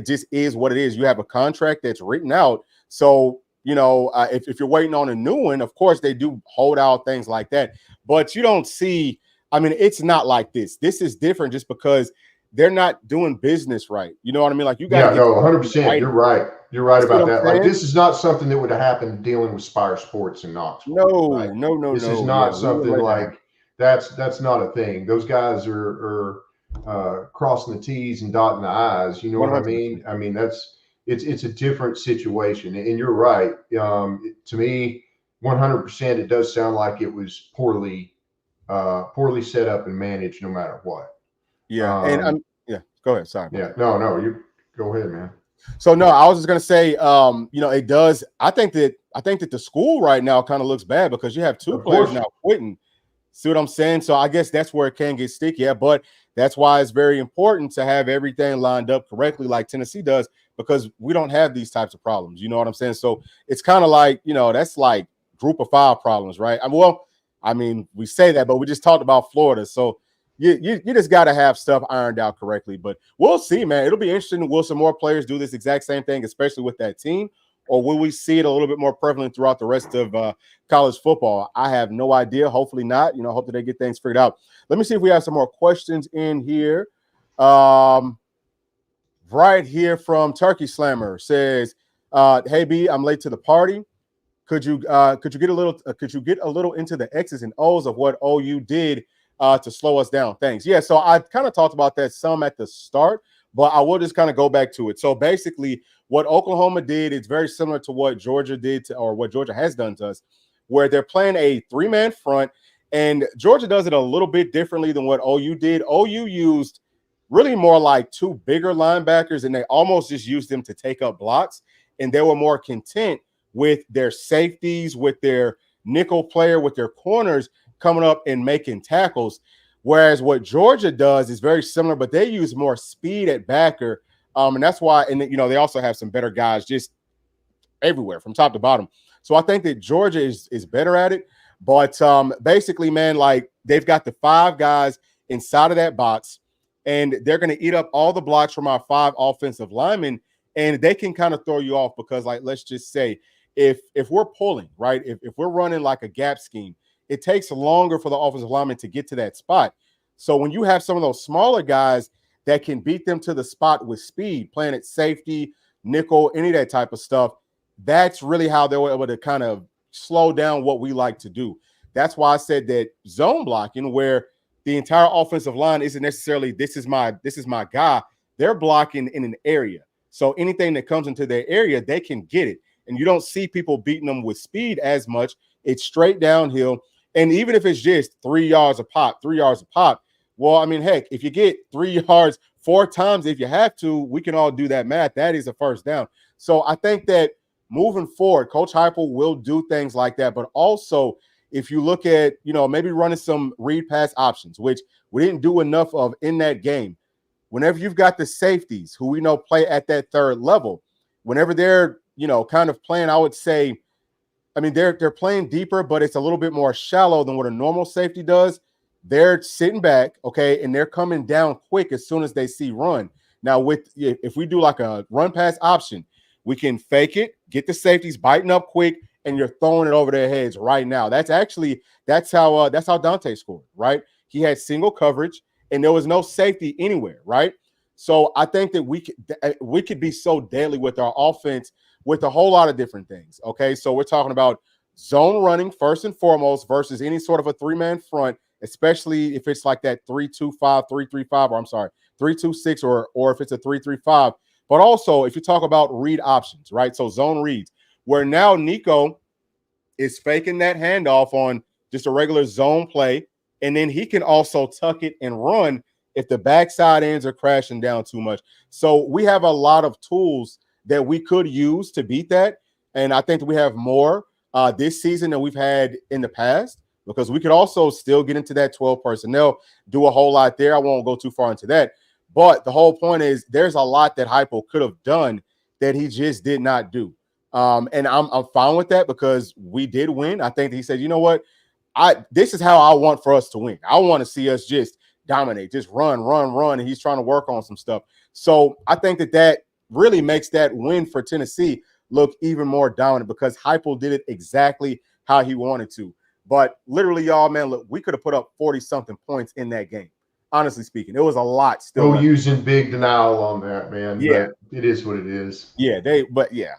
just is what it is. You have a contract that's written out. So, if you're waiting on a new one, of course they do hold out things like that. But you don't see, I mean, it's not like this. This is different just because they're not doing business right. You know what I mean? Like, you got to get 100%. You're right. You're right about that. Like, this is not something that would have happened dealing with Spire Sports in Knoxville. No, right? no. This is not something like that's not a thing. Those guys are crossing the T's and dotting the I's. You know 100%. What I mean? I mean, it's a different situation. And you're right. To me, 100%, it does sound like it was poorly set up and managed no matter what. Yeah. And go ahead. Sorry. Yeah. No, you go ahead, man. So no, I was just gonna say, it does. I think that the school right now kind of looks bad because you have two players now quitting. See what I'm saying? So I guess that's where it can get sticky. Yeah, but that's why it's very important to have everything lined up correctly, like Tennessee does, because we don't have these types of problems. You know what I'm saying? So it's kind of like, that's like group of five problems, right? I mean, we say that, but we just talked about Florida. So you just got to have stuff ironed out correctly. But we'll see, man. It'll be interesting. Will some more players do this exact same thing, especially with that team? Or will we see it a little bit more prevalent throughout the rest of college football? I have no idea. Hopefully not. Hope that they get things figured out. Let me see if we have some more questions in here. Right here from Turkey Slammer says, "Hey B, I'm late to the party. Could you get a little into the X's and O's of what OU did to slow us down? Thanks." Yeah, so I kind of talked about that some at the start, but I will just kind of go back to it. So basically, what Oklahoma did is very similar to what Georgia did or what Georgia has done to us, where they're playing a three-man front, and Georgia does it a little bit differently than what OU did. OU used really more like two bigger linebackers, and they almost just used them to take up blocks, and they were more content with their safeties, with their nickel player, with their corners coming up and making tackles. Whereas what Georgia does is very similar, but they use more speed at backer. And that's why, and they also have some better guys just everywhere from top to bottom. So I think that Georgia is better at it. But basically, man, like, they've got the five guys inside of that box, and they're going to eat up all the blocks from our five offensive linemen, and they can kind of throw you off because, like, let's just say if we're pulling, right, if we're running like a gap scheme, it takes longer for the offensive lineman to get to that spot. So when you have some of those smaller guys that can beat them to the spot with speed, playing at safety, nickel, any of that type of stuff, that's really how they were able to kind of slow down what we like to do. That's why I said that zone blocking, where the entire offensive line isn't necessarily this is my guy. They're blocking in an area. So anything that comes into their area, they can get it. And you don't see people beating them with speed as much. It's straight downhill. And even if it's just 3 yards a pop, well, I mean, heck, if you get 3 yards 4 times, if you have to, we can all do that math. That is a first down. So I think that moving forward, Coach Heupel will do things like that. But also, if you look at, maybe running some read pass options, which we didn't do enough of in that game. Whenever you've got the safeties who we know play at that third level, whenever they're, kind of playing, I would say, I mean, they're playing deeper, but it's a little bit more shallow than what a normal safety does. They're sitting back, okay, and they're coming down quick as soon as they see run. Now, if we do like a run pass option, we can fake it, get the safeties biting up quick, and you're throwing it over their heads right now. That's how Dante scored, right? He had single coverage, and there was no safety anywhere, right? So I think that we could be so deadly with our offense with a whole lot of different things. Okay, so we're talking about zone running first and foremost versus any sort of a 3-man front, especially if it's like that 3-2-5, 3-3-5, or I'm sorry, 3-2-6, or if it's a 3-3-5. But also, if you talk about read options, right? So zone reads, where now Nico is faking that handoff on just a regular zone play, and then he can also tuck it and run if the backside ends are crashing down too much. So we have a lot of tools that we could use to beat that. And I think that we have more this season than we've had in the past, because we could also still get into that 12 personnel, do a whole lot there. I won't go too far into that. But the whole point is there's a lot that Heupel could have done that he just did not do. And I'm fine with that because we did win. I think he said, you know what? This is how I want for us to win. I want to see us just dominate, just run. And he's trying to work on some stuff. So I think that really makes that win for Tennessee look even more dominant because Heupel did it exactly how he wanted to. But literally, y'all, man, look, we could have put up 40-something points in that game. Honestly speaking, it was a lot still. Using big denial on that, man. Yeah, but it is what it is. Yeah,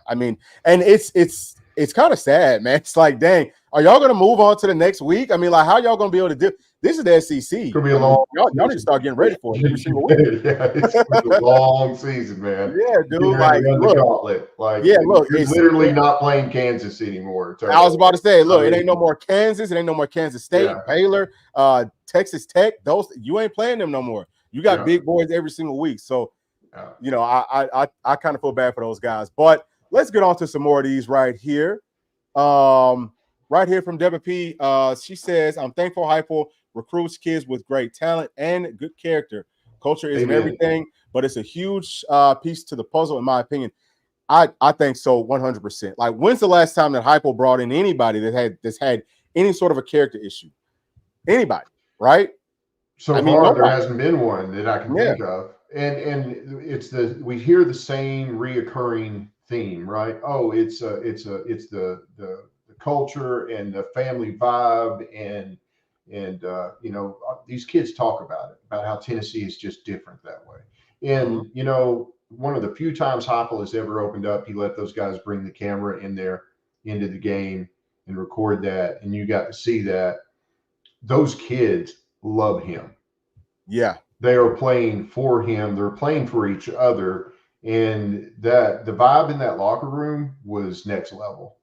I mean, and it's kind of sad, man. It's like, dang, are y'all gonna move on to the next week? I mean, like, how y'all gonna be able to do this? Is the SEC? Could be a long. Y'all need to start getting ready for it every single week. Yeah, it's a long season, man. Yeah, dude. Like, look, the gauntlet. Like, yeah, look, you're literally not playing Kansas anymore. I was about to say, look, it ain't no more Kansas. It ain't no more Kansas State, Baylor, Texas Tech. Those you ain't playing them no more. You got big boys every single week. So, I kind of feel bad for those guys. But let's get on to some more of these right here. Right here from Deborah P. She says, I'm thankful Heupel recruits kids with great talent and good character. Culture isn't everything, but it's a huge piece to the puzzle, in my opinion. I think so, 100%. Like, when's the last time that Heupel brought in anybody that's had any sort of a character issue? Anybody, right? So far, there hasn't been one that I can think of. And it's we hear the same reoccurring theme, right? Oh, it's the culture and the family vibe, and these kids talk about how Tennessee is just different that way. And one of the few times Heupel has ever opened up, he let those guys bring the camera in there into the game and record that, and you got to see that. Those kids love him. Yeah. They are playing for him. They're playing for each other. And that the vibe in that locker room was next level.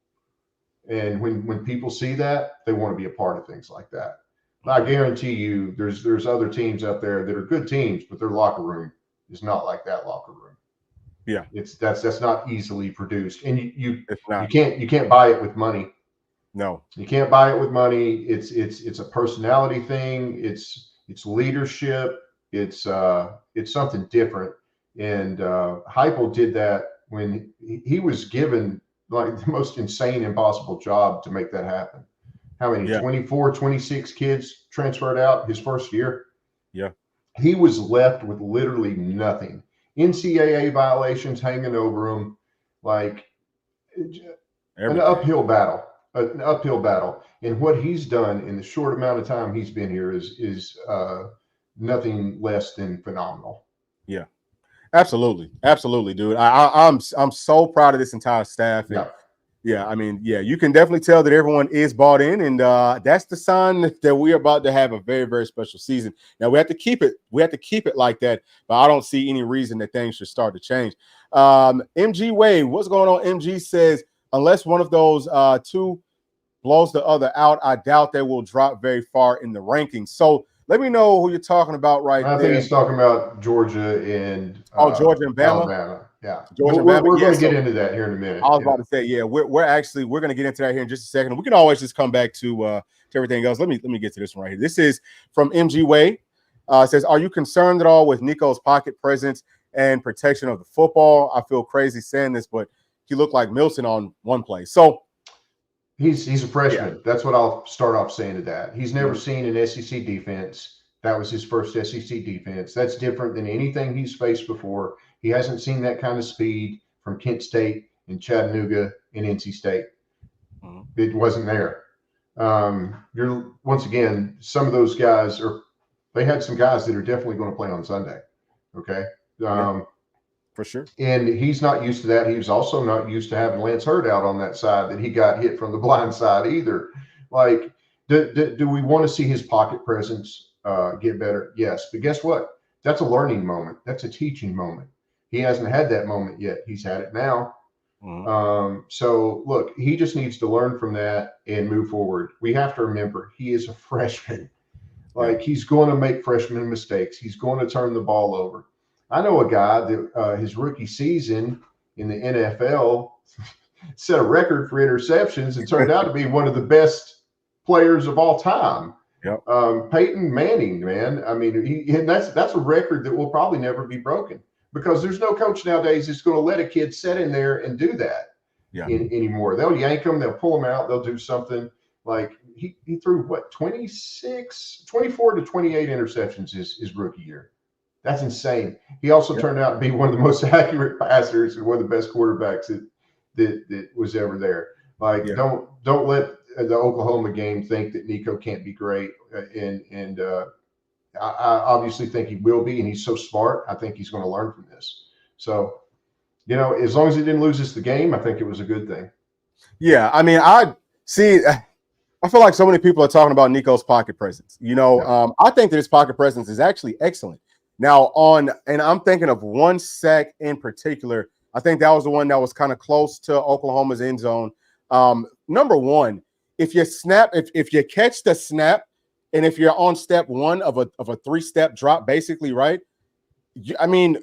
And when people see that, they want to be a part of things like that. I guarantee you there's other teams out there that are good teams, but their locker room is not like that locker room. Yeah. That's not easily produced. And you can't buy it with money. No. You can't buy it with money. It's a personality thing. It's leadership. It's something different. And Heupel did that when he was given like the most insane, impossible job to make that happen. How many? 24, 26 kids transferred out his first year. Yeah. He was left with literally nothing. NCAA violations hanging over him, like an uphill battle. And what he's done in the short amount of time he's been here is nothing less than phenomenal. Yeah, absolutely, dude. I'm so proud of this entire staff. And Yeah, I mean, yeah, you can definitely tell that everyone is bought in, and that's the sign that we're about to have a very, very special season. Now we have to keep it. We have to keep it like that, but I don't see any reason that things should start to change. MG Wade, what's going on? MG says unless one of those two blows the other out, I doubt they will drop very far in the rankings. So let me know who you're talking about right I think there. he's talking about Georgia and Oh, Georgia and Bama. Alabama. Yeah, Georgia and Bama. we're Yeah, going to so get into that here in a I minute. was about to say, yeah, we're going to get into that here in just a second. We can always just come back to everything else. Let me get to this one right here. This is from MG Way. It says, "Are you concerned at all with Nico's pocket presence and protection of the football? I feel crazy saying this, but he looked like Milton on one play." So He's a freshman. yeah. That's what I'll start off saying to that. He's never Mhm. seen an SEC defense. That was his first SEC defense. That's different than anything he's faced before. He hasn't seen that kind of speed from Kent State and Chattanooga and NC State. Mhm. It wasn't there. You're once again, some of those guys they had some guys that are definitely going to play on Sunday. Okay. Yeah, for sure. And he's not used to that. He was also not used to having Lance Hurd out on that side that he got hit from the blind side either. Like, do we want to see his pocket presence get better? Yes. But guess what? That's a learning moment. That's a teaching moment. He hasn't had that moment yet. He's had it now. Mhm. So look, he just needs to learn from that and move forward. We have to remember he is a freshman. Yeah. Like, he's going to make freshman mistakes. He's going to turn the ball over. I know a guy that his rookie season in the NFL set a record for interceptions and turned out to be one of the best players of all time. Yep. Peyton Manning, man. I mean, and that's a record that will probably never be broken because there's no coach nowadays that's going to let a kid sit in there and do that Yeah. anymore. They'll yank them, they'll pull them out, they'll do something. Like he threw what 24 to 28 interceptions his rookie year. That's insane. He also Yep. turned out to be one of the most accurate passers and one of the best quarterbacks that was ever there. Like, Yeah. don't let the Oklahoma game think that Nico can't be great. And I obviously think he will be, and he's so smart. I think he's going to learn from this. So, as long as he didn't lose us the game, I think it was a good thing. Yeah. I mean, I see. I feel like so many people are talking about Nico's pocket presence. Yeah. I think that his pocket presence is actually excellent. Now, and I'm thinking of one sack in particular. I think that was the one that was kind of close to Oklahoma's end zone. Number one, if you snap, if you catch the snap, and if you're on step one of a 3-step drop, basically, right? I mean,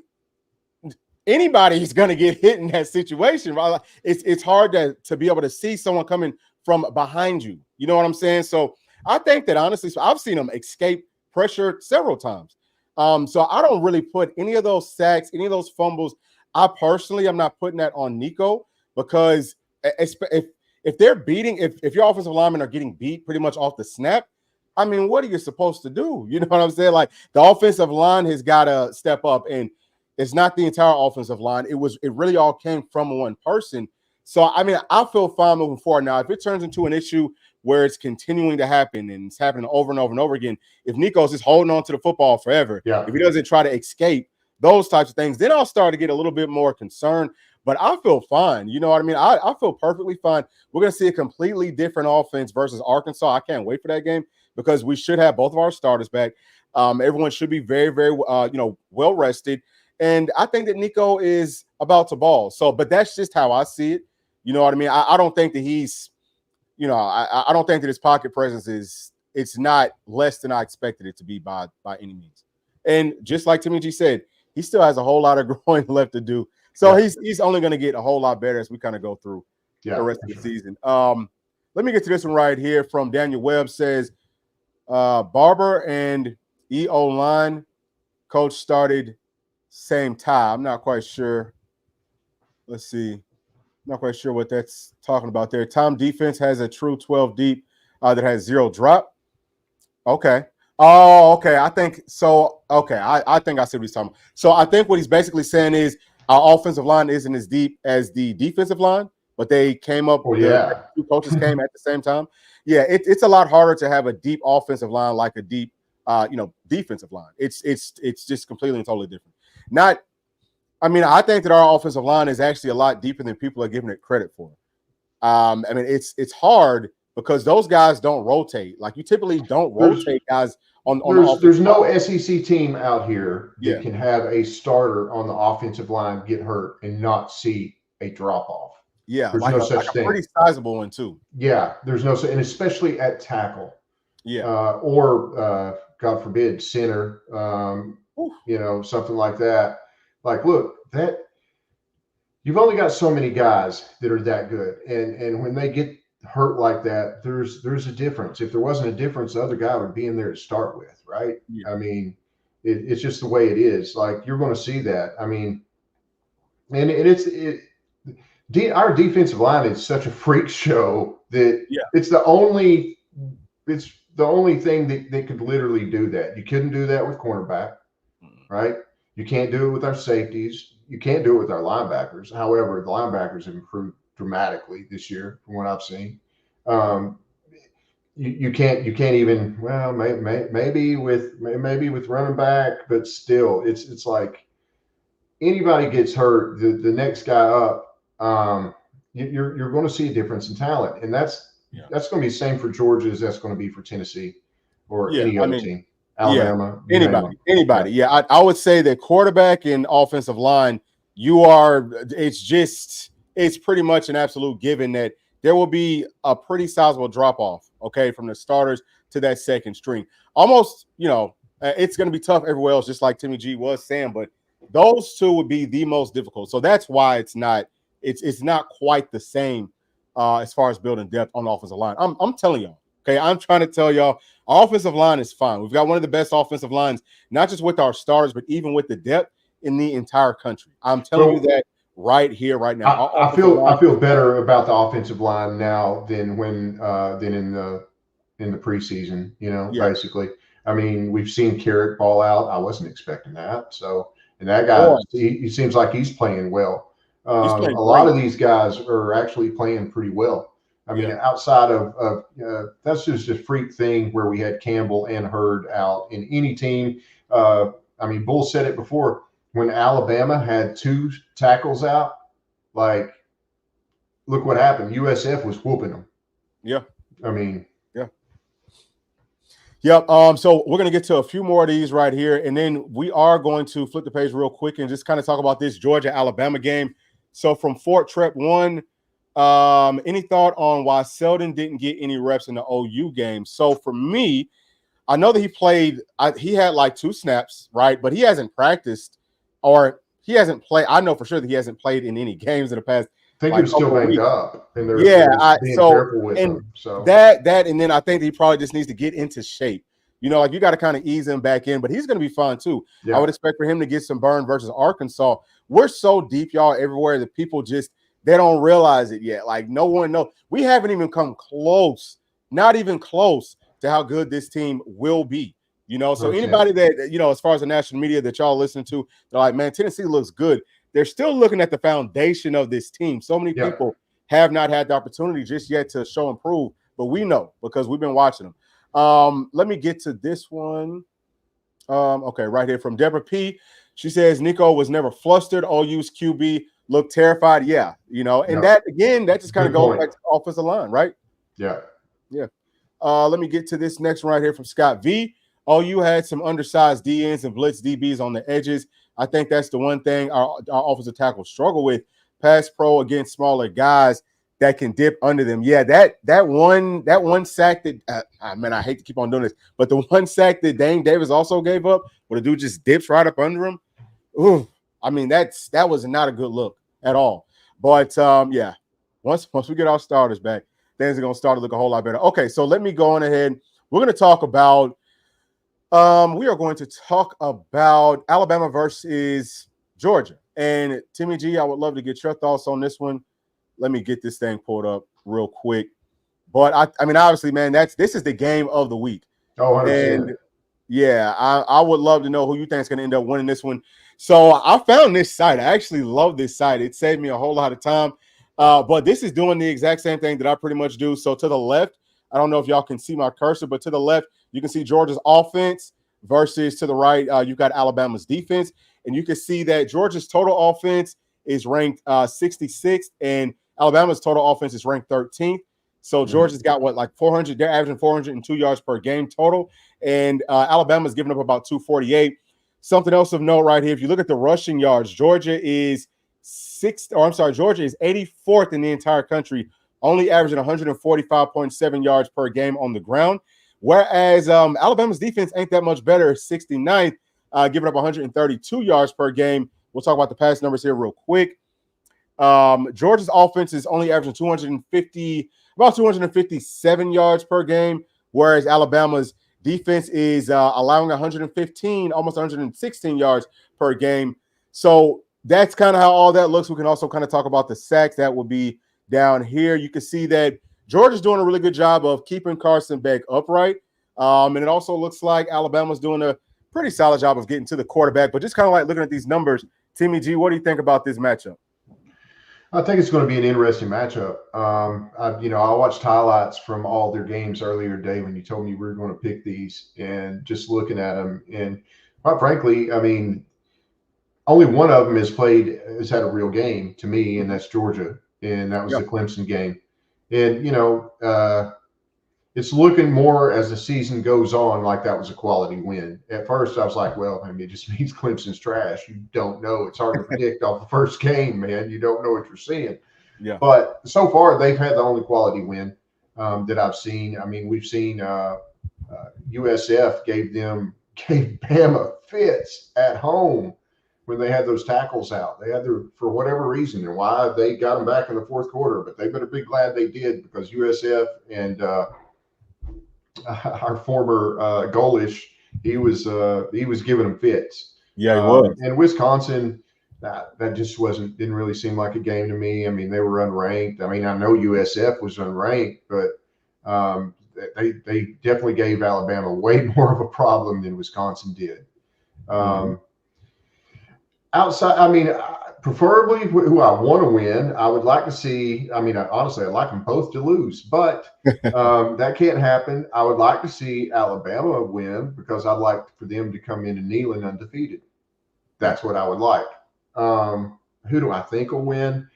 anybody's going to get hit in that situation, right? It's hard to be able to see someone coming from behind you. You know what I'm saying? So I think that honestly, so I've seen him escape pressure several times. So I don't really put any of those sacks, any of those fumbles. I personally, I'm not putting that on Nico because if they're beating, if your offensive linemen are getting beat pretty much off the snap, I mean, what are you supposed to do? You know what I'm saying? Like the offensive line has got to step up, and it's not the entire offensive line. It really all came from one person. So, I mean, I feel fine moving forward. Now, if it turns into an issue where it's continuing to happen and it's happening over and over and over again, if Nico's just holding on to the football forever, Yeah. if he doesn't try to escape those types of things, then I'll start to get a little bit more concerned. But I feel fine. You know what I mean? I feel perfectly fine. We're going to see a completely different offense versus Arkansas. I can't wait for that game because we should have both of our starters back. Everyone should be very, very, well rested. And I think that Nico is about to ball. So, but that's just how I see it. You know what I mean? I don't think that he's, I don't think that his pocket presence it's not less than I expected it to be by any means. And just like Timmy G said, he still has a whole lot of growing left to do. So he's only going to get a whole lot better as we kind of go through the rest of the season. Let me get to this one right here from Daniel Webb says, Barber and EO line coach started same time. I'm not quite sure. Let's see. Not quite sure what that's talking about there. Tom defense has a true 12 deep that has 0 drop. Okay. Oh, okay. I think so. Okay. I think I see what he's talking about. So I think what he's basically saying is our offensive line isn't as deep as the defensive line, but they came up. The two coaches came at the same time. Yeah, it's a lot harder to have a deep offensive line like a deep, defensive line. It's just completely and totally different. I think that our offensive line is actually a lot deeper than people are giving it credit for. I mean, it's hard because those guys don't rotate. Like you typically don't rotate guys on the offensive there's no line. SEC team out here that can have a starter on the offensive line get hurt and not see a drop off. Yeah, There's like no a such thing. pretty sizable one too. Yeah, there's no, and especially at tackle. Yeah. Or God forbid, center. Something like that. Like, look, that you've only got so many guys that are that good, and when they get hurt like that, there's a difference. If there wasn't a difference, the other guy would be in there to start with, right? Yeah. I mean, it's just the way it is. Like you're going to see that. I mean, and our defensive line is such a freak show that it's the only thing that could literally do that. You couldn't do that with cornerback, right? You can't do it with our safeties. You can't do it with our linebackers. However, the linebackers have improved dramatically this year from what I've seen. You can't even, well, maybe with running back, but still it's like anybody gets hurt, the next guy up, you're going to see a difference in talent, and that's going to be the same for Georgia as that's going to be for Tennessee or any other team. Alabama, anybody. Yeah, I would say that quarterback and offensive line, it's pretty much an absolute given that there will be a pretty sizable drop off, okay, from the starters to that second string. Almost, it's going to be tough everywhere else, just like Timmy G was saying, but those two would be the most difficult. So that's why it's not quite the same as far as building depth on the offensive line. I'm telling y'all, okay, I'm trying to tell y'all, our offensive line is fine. We've got one of the best offensive lines, not just with our starters, but even with the depth in the entire country. I'm telling you that right here, right now. I feel better about the offensive line now than in the preseason. Basically. I mean, we've seen Carrick ball out. I wasn't expecting that. So, and that guy, he seems like he's playing well. A lot of these guys are actually playing pretty well. I mean, outside of that's just a freak thing where we had Campbell and Hurd out in any team. I mean, Bull said it before. When Alabama had 2 tackles out, like, look what happened. USF was whooping them. Yeah. I mean. Yeah. Yep. So we're going to get to a few more of these right here, and then we are going to flip the page real quick and just kind of talk about this Georgia-Alabama game. So from Fort Trep 1, any thought on why Selden didn't get any reps in the OU game? So for me, I know that he had like 2 snaps, right? But he hasn't practiced or he hasn't played. I know for sure that he hasn't played in any games in the past. I think he was still banged up. And they're being careful with him. So that, and then I think he probably just needs to get into shape. You got to kind of ease him back in, but he's going to be fine too. Yeah. I would expect for him to get some burn versus Arkansas. We're so deep, y'all, everywhere that people they don't realize it yet. Like no one knows. We haven't even come close, not even close to how good this team will be. So anybody that, as far as the national media that y'all listen to, they're like, man, Tennessee looks good. They're still looking at the foundation of this team. So many people have not had the opportunity just yet to show and prove, but we know because we've been watching them. Let me get to this one. Okay, right here from Deborah P. She says Nico was never flustered. OU's QB looked terrified. Yeah, and that again, that just kind of goes back to the offensive line, right? Yeah. Let me get to this next one right here from Scott V. OU had some undersized DNs and blitz DBs on the edges. I think that's the one thing our offensive tackles struggle with. Pass pro against smaller guys that can dip under them. Yeah, that one sack that I hate to keep on doing this, but the one sack that Dane Davis also gave up, where the dude just dips right up under him. Ooh, I mean that was not a good look at all. But once we get our starters back, things are gonna start to look a whole lot better. Okay, so let me go on ahead. We're gonna talk about. We are going to talk about Alabama versus Georgia. And Timmy G, I would love to get your thoughts on this one. Let me get this thing pulled up real quick. But I mean, obviously, man, this is the game of the week. Oh, 100%. And yeah, I would love to know who you think is going to end up winning this one. So I found this site. I actually love this site. It saved me a whole lot of time. But this is doing the exact same thing that I pretty much do. So to the left, I don't know if y'all can see my cursor, but to the left, you can see Georgia's offense versus to the right, you've got Alabama's defense. And you can see that Georgia's total offense is ranked 66th, and Alabama's total offense is ranked 13th. So Georgia's got like 400. They're averaging 402 yards per game total, and Alabama's giving up about 248. Something else of note right here: if you look at the rushing yards, Georgia is Georgia is 84th in the entire country, only averaging 145.7 yards per game on the ground. Whereas Alabama's defense ain't that much better, 69th, giving up 132 yards per game. We'll talk about the pass numbers here real quick. Georgia's offense is only averaging about 257 yards per game, whereas Alabama's defense is allowing 115, almost 116 yards per game. So that's kind of how all that looks. We can also kind of talk about the sacks. That would be down here. You can see that Georgia's doing a really good job of keeping Carson Beck upright. And it also looks like Alabama's doing a pretty solid job of getting to the quarterback. But just kind of like looking at these numbers, Timmy G, what do you think about this matchup? I think it's going to be an interesting matchup. I watched highlights from all their games earlier today when you told me we were going to pick these, and just looking at them. And quite frankly, I mean, only one of them has had a real game to me, and that's Georgia. And that was the Clemson game. And, it's looking more as the season goes on like that was a quality win. At first, I was like, well, I mean, it just means Clemson's trash. You don't know. It's hard to predict off the first game, man. You don't know what you're seeing. Yeah. But so far, they've had the only quality win that I've seen. I mean, we've seen USF gave Bama fits at home when they had those tackles out. They had for whatever reason, and why they got them back in the fourth quarter. But they better be glad they did, because USF and our former goalish, he was giving them fits. Yeah, he was. And Wisconsin, that just didn't really seem like a game to me. I mean, they were unranked. I mean, I know USF was unranked, but they definitely gave Alabama way more of a problem than Wisconsin did. Outside, I mean, preferably who I want to win, I would like to see. I mean, honestly, I'd like them both to lose, but that can't happen. I would like to see Alabama win, because I'd like for them to come into Neyland undefeated. That's what I would like. Who do I think will win?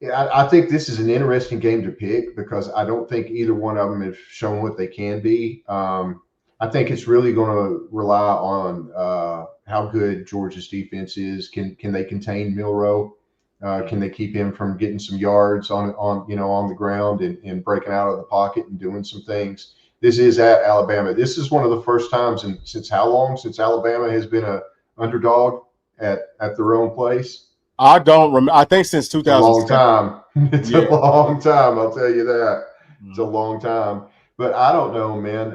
Yeah, I think this is an interesting game to pick, because I don't think either one of them have shown what they can be. I think it's really going to rely on how good Georgia's defense is. Can they contain Milroe? Can they keep him from getting some yards on the ground and breaking out of the pocket and doing some things? This is at Alabama. This is one of the first times since how long? Since Alabama has been a underdog at their own place? I don't remember. I think since 2000. A long time. It's a long time. I'll tell you that. It's a long time. But I don't know, man.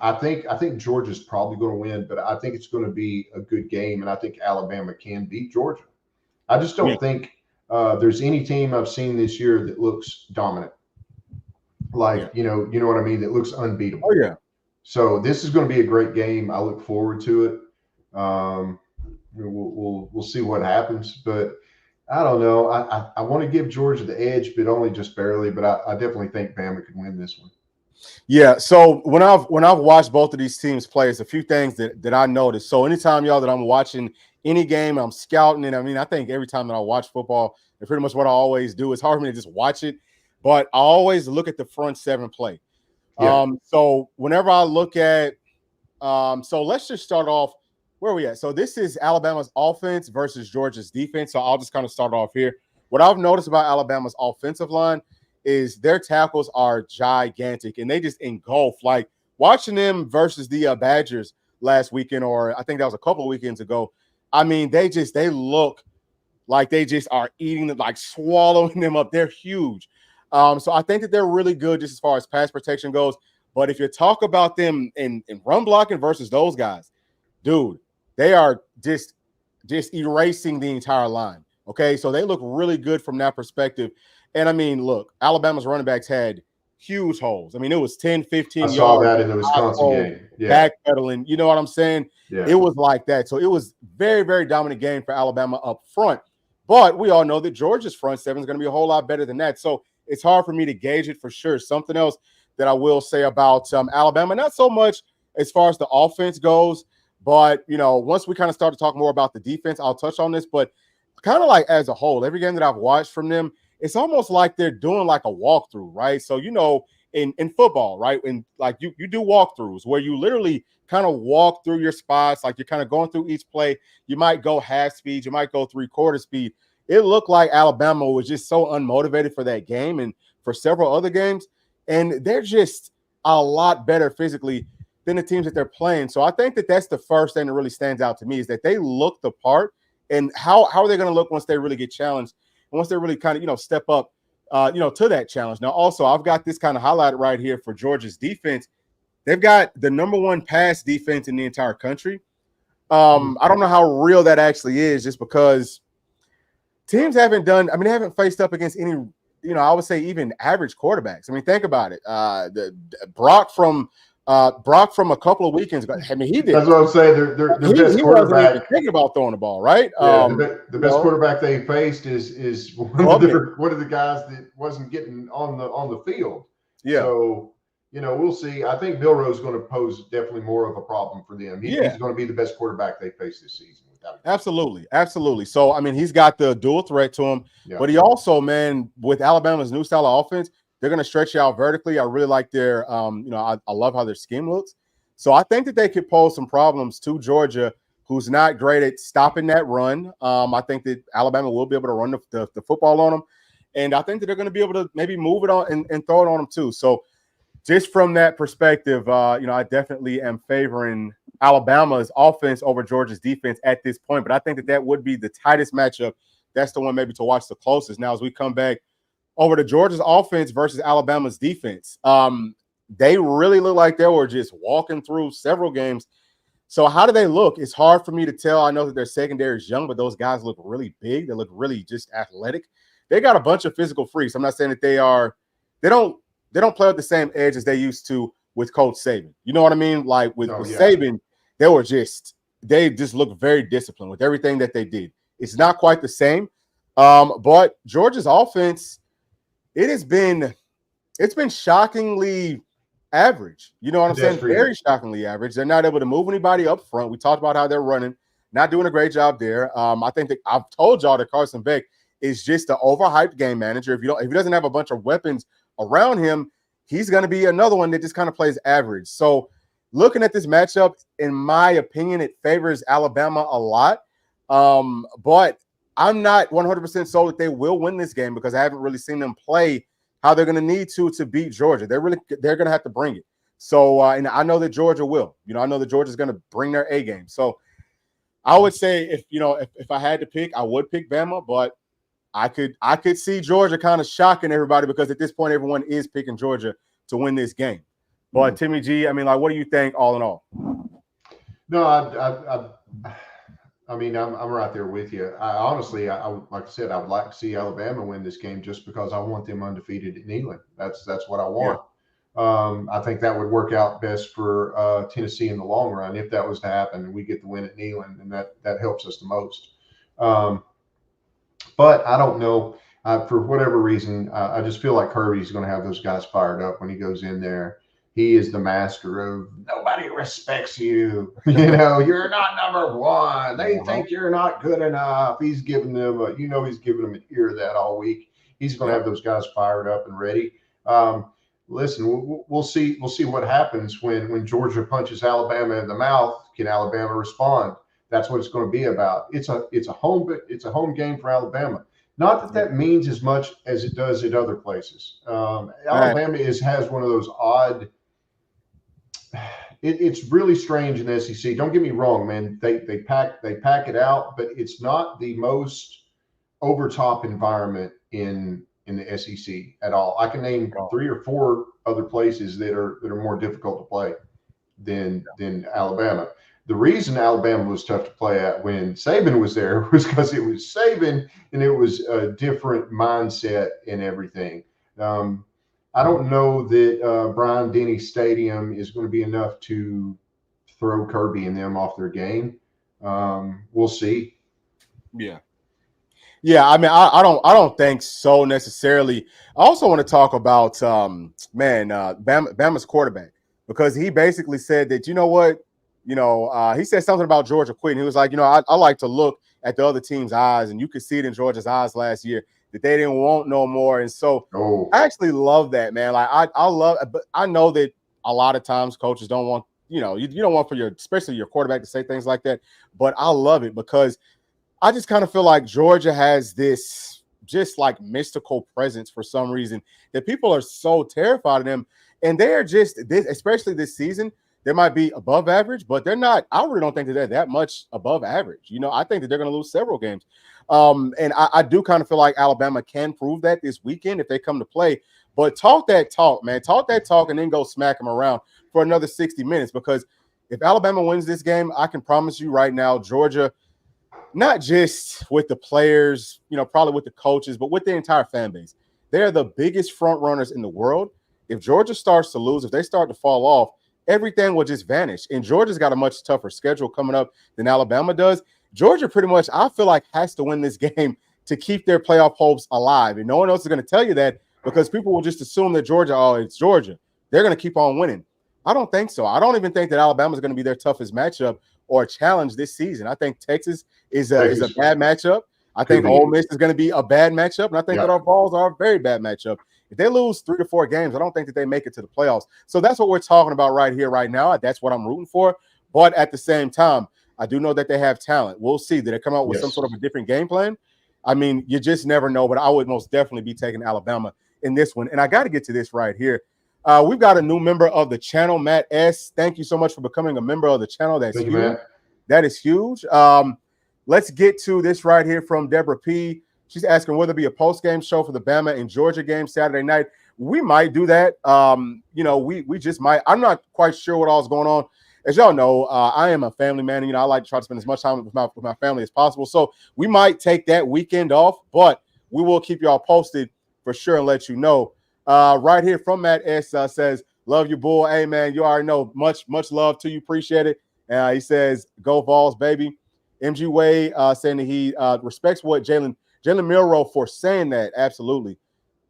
I think Georgia's probably going to win, but I think it's going to be a good game, and I think Alabama can beat Georgia. I just don't think there's any team I've seen this year that looks dominant. Like, you know what I mean? That looks unbeatable. Oh, yeah. So this is going to be a great game. I look forward to it. We'll see what happens, but I don't know. I want to give Georgia the edge, but only just barely. But I definitely think Bama could win this one. Yeah. So when I've watched both of these teams play, it's a few things that I noticed. So anytime, y'all, that I'm watching any game, I'm scouting it. I mean, I think every time that I watch football, and pretty much what I always do, it's hard for me to just watch it, but I always look at the front seven play. Yeah. So whenever I look at, so let's just start off. Where are we at? So this is Alabama's offense versus Georgia's defense. So I'll just kind of start off here. What I've noticed about Alabama's offensive line is their tackles are gigantic, and they just engulf. Like watching them versus the Badgers last weekend, or I think that was a couple of weekends ago. I mean, they look like they just are eating them, like swallowing them up. They're huge. So I think that they're really good just as far as pass protection goes. But if you talk about them in run blocking versus those guys, dude, they are just erasing the entire line. Okay, so they look really good from that perspective. And I mean, look, Alabama's running backs had huge holes. I mean, it was 10, 15 yards. I saw that in the Wisconsin game. Yeah. Backpedaling. You know what I'm saying? Yeah. It was like that. So it was very, very dominant game for Alabama up front. But we all know that Georgia's front seven is going to be a whole lot better than that. So it's hard for me to gauge it for sure. Something else that I will say about Alabama, not so much as far as the offense goes, but, once we kind of start to talk more about the defense, I'll touch on this. But kind of like as a whole, every game that I've watched from them, it's almost like they're doing like a walkthrough, right? So, in football, right? And like you do walkthroughs where you literally kind of walk through your spots, like you're kind of going through each play. You might go half speed, you might go 3/4 speed. It looked like Alabama was just so unmotivated for that game and for several other games. And they're just a lot better physically than the teams that they're playing. So I think that that's the first thing that really stands out to me is that they look the part. And how are they going to look once they really get challenged and once they really kind of, step up, to that challenge. Now, also, I've got this kind of highlighted right here for Georgia's defense. They've got the #1 pass defense in the entire country. I don't know how real that actually is just because teams they haven't faced up against any, I would say even average quarterbacks. I mean, think about it. Brock from a couple of weekends ago. I mean, he did. That's what I'm saying. Their best he quarterback. wasn't even thinking about throwing the ball, right? Yeah, the best quarterback they faced is one of the guys that wasn't getting on the field. Yeah. So we'll see. I think Milroe's going to pose definitely more of a problem for them. He's going to be the best quarterback they face this season. Absolutely. So, I mean, he's got the dual threat to him, but he also, man, with Alabama's new style of offense, they're going to stretch you out vertically. I really like their, I love how their scheme looks. So I think that they could pose some problems to Georgia, who's not great at stopping that run. I think that Alabama will be able to run the football on them. And I think that they're going to be able to maybe move it on and throw it on them too. So just from that perspective, I definitely am favoring Alabama's offense over Georgia's defense at this point. But I think that would be the tightest matchup. That's the one maybe to watch the closest. Now, as we come back over to Georgia's offense versus Alabama's defense, they really look like they were just walking through several games. So how do they look? It's hard for me to tell. I know that their secondary is young, but those guys look really big. They look really just athletic. They got a bunch of physical freaks. I'm not saying that they don't play at the same edge as they used to with Coach Saban. You know what I mean? Like with Saban, they just look very disciplined with everything that they did. It's not quite the same. But Georgia's offense, it's been shockingly average. You know what I'm saying? Very shockingly average. They're not able to move anybody up front. We talked about how they're running, not doing a great job there. I think that I've told y'all that Carson Beck is just an overhyped game manager. If he doesn't have a bunch of weapons around him, he's going to be another one that just kind of plays average. So looking at this matchup, in my opinion, it favors Alabama a lot. But I'm not 100% sold that they will win this game because I haven't really seen them play how they're going to need to beat Georgia. They're going to have to bring it. So, and I know that Georgia will. I know that Georgia's going to bring their A game. So I would say if I had to pick, I would pick Bama, but I could see Georgia kind of shocking everybody because at this point, everyone is picking Georgia to win this game. But Timmy G, I mean, like, what do you think all in all? No, I mean, I'm right there with you. Honestly, like I said, I would like to see Alabama win this game just because I want them undefeated at Neyland. That's what I want. Yeah. I think that would work out best for Tennessee in the long run if that was to happen and we get the win at Neyland, and that helps us the most. But I don't know. For whatever reason, I just feel like Kirby's going to have those guys fired up when he goes in there. He is the master of nobody respects you. You're not number one. They think you're not good enough. He's giving them he's giving them an ear of that all week. He's going to have those guys fired up and ready. Listen, we'll see what happens when Georgia punches Alabama in the mouth. Can Alabama respond? That's what it's going to be about. It's a home game for Alabama. Not that means as much as it does at other places. Alabama has one of those odd. It's really strange in the SEC. Don't get me wrong, man. They pack it out, but it's not the most over top environment in the SEC at all. I can name 3 or 4 other places that are more difficult to play than Alabama. The reason Alabama was tough to play at when Saban was there was because it was Saban and it was a different mindset and everything. I don't know that Bryant Denny Stadium is going to be enough to throw Kirby and them off their game. We'll see. Yeah. I mean, I don't think so necessarily. I also want to talk about Bama's quarterback, because he basically said that he said something about Georgia quitting. He was like, I like to look at the other team's eyes, and you could see it in Georgia's eyes last year. that they didn't want no more. And so Oh, I actually love that, man. Like I love, but I know that a lot of times coaches don't want, you don't want for especially your quarterback to say things like that. But I love it because I just kind of feel like Georgia has this just like mystical presence for some reason that people are so terrified of them. And they're just this, especially this season, they might be above average, but they're not. I really don't think that they're that much above average. I think that they're going to lose several games. And I do kind of feel like Alabama can prove that this weekend if they come to play. But talk that talk, man. Talk that talk and then go smack them around for another 60 minutes. Because if Alabama wins this game, I can promise you right now, Georgia, not just with the players, probably with the coaches, but with the entire fan base, they're the biggest front runners in the world. If Georgia starts to lose, if they start to fall off, everything will just vanish. And Georgia's got a much tougher schedule coming up than Alabama does. Georgia pretty much, I feel like, has to win this game to keep their playoff hopes alive. And no one else is going to tell you that because people will just assume that Georgia, it's Georgia. They're going to keep on winning. I don't think so. I don't even think that Alabama is going to be their toughest matchup or challenge this season. I think Texas is a bad matchup. I think Ole Miss is going to be a bad matchup. And I think that our Vols are a very bad matchup. If they lose 3 to 4 games, I don't think that they make it to the playoffs. So that's what we're talking about right here, right now. That's what I'm rooting for. But at the same time, I do know that they have talent. We'll see. Did they come out with some sort of a different game plan? I mean, you just never know. But I would most definitely be taking Alabama in this one. And I got to get to this right here. We've got a new member of the channel, Matt S. Thank you so much for becoming a member of the channel. That's huge. Matt. That is huge. Let's get to this right here from Deborah P. She's asking, will there be a post-game show for the Bama and Georgia game Saturday night? We might do that. We just might. I'm not quite sure what all is going on. As y'all know, I am a family man. I like to try to spend as much time with my family as possible. So we might take that weekend off, but we will keep y'all posted for sure and let you know. Right here from Matt S. Says, love you, bull. Hey, man, you already know. Much love to you. Appreciate it. He says, go Vols, baby. MG Wade saying that he respects what Jalen Milroe for saying that. Absolutely.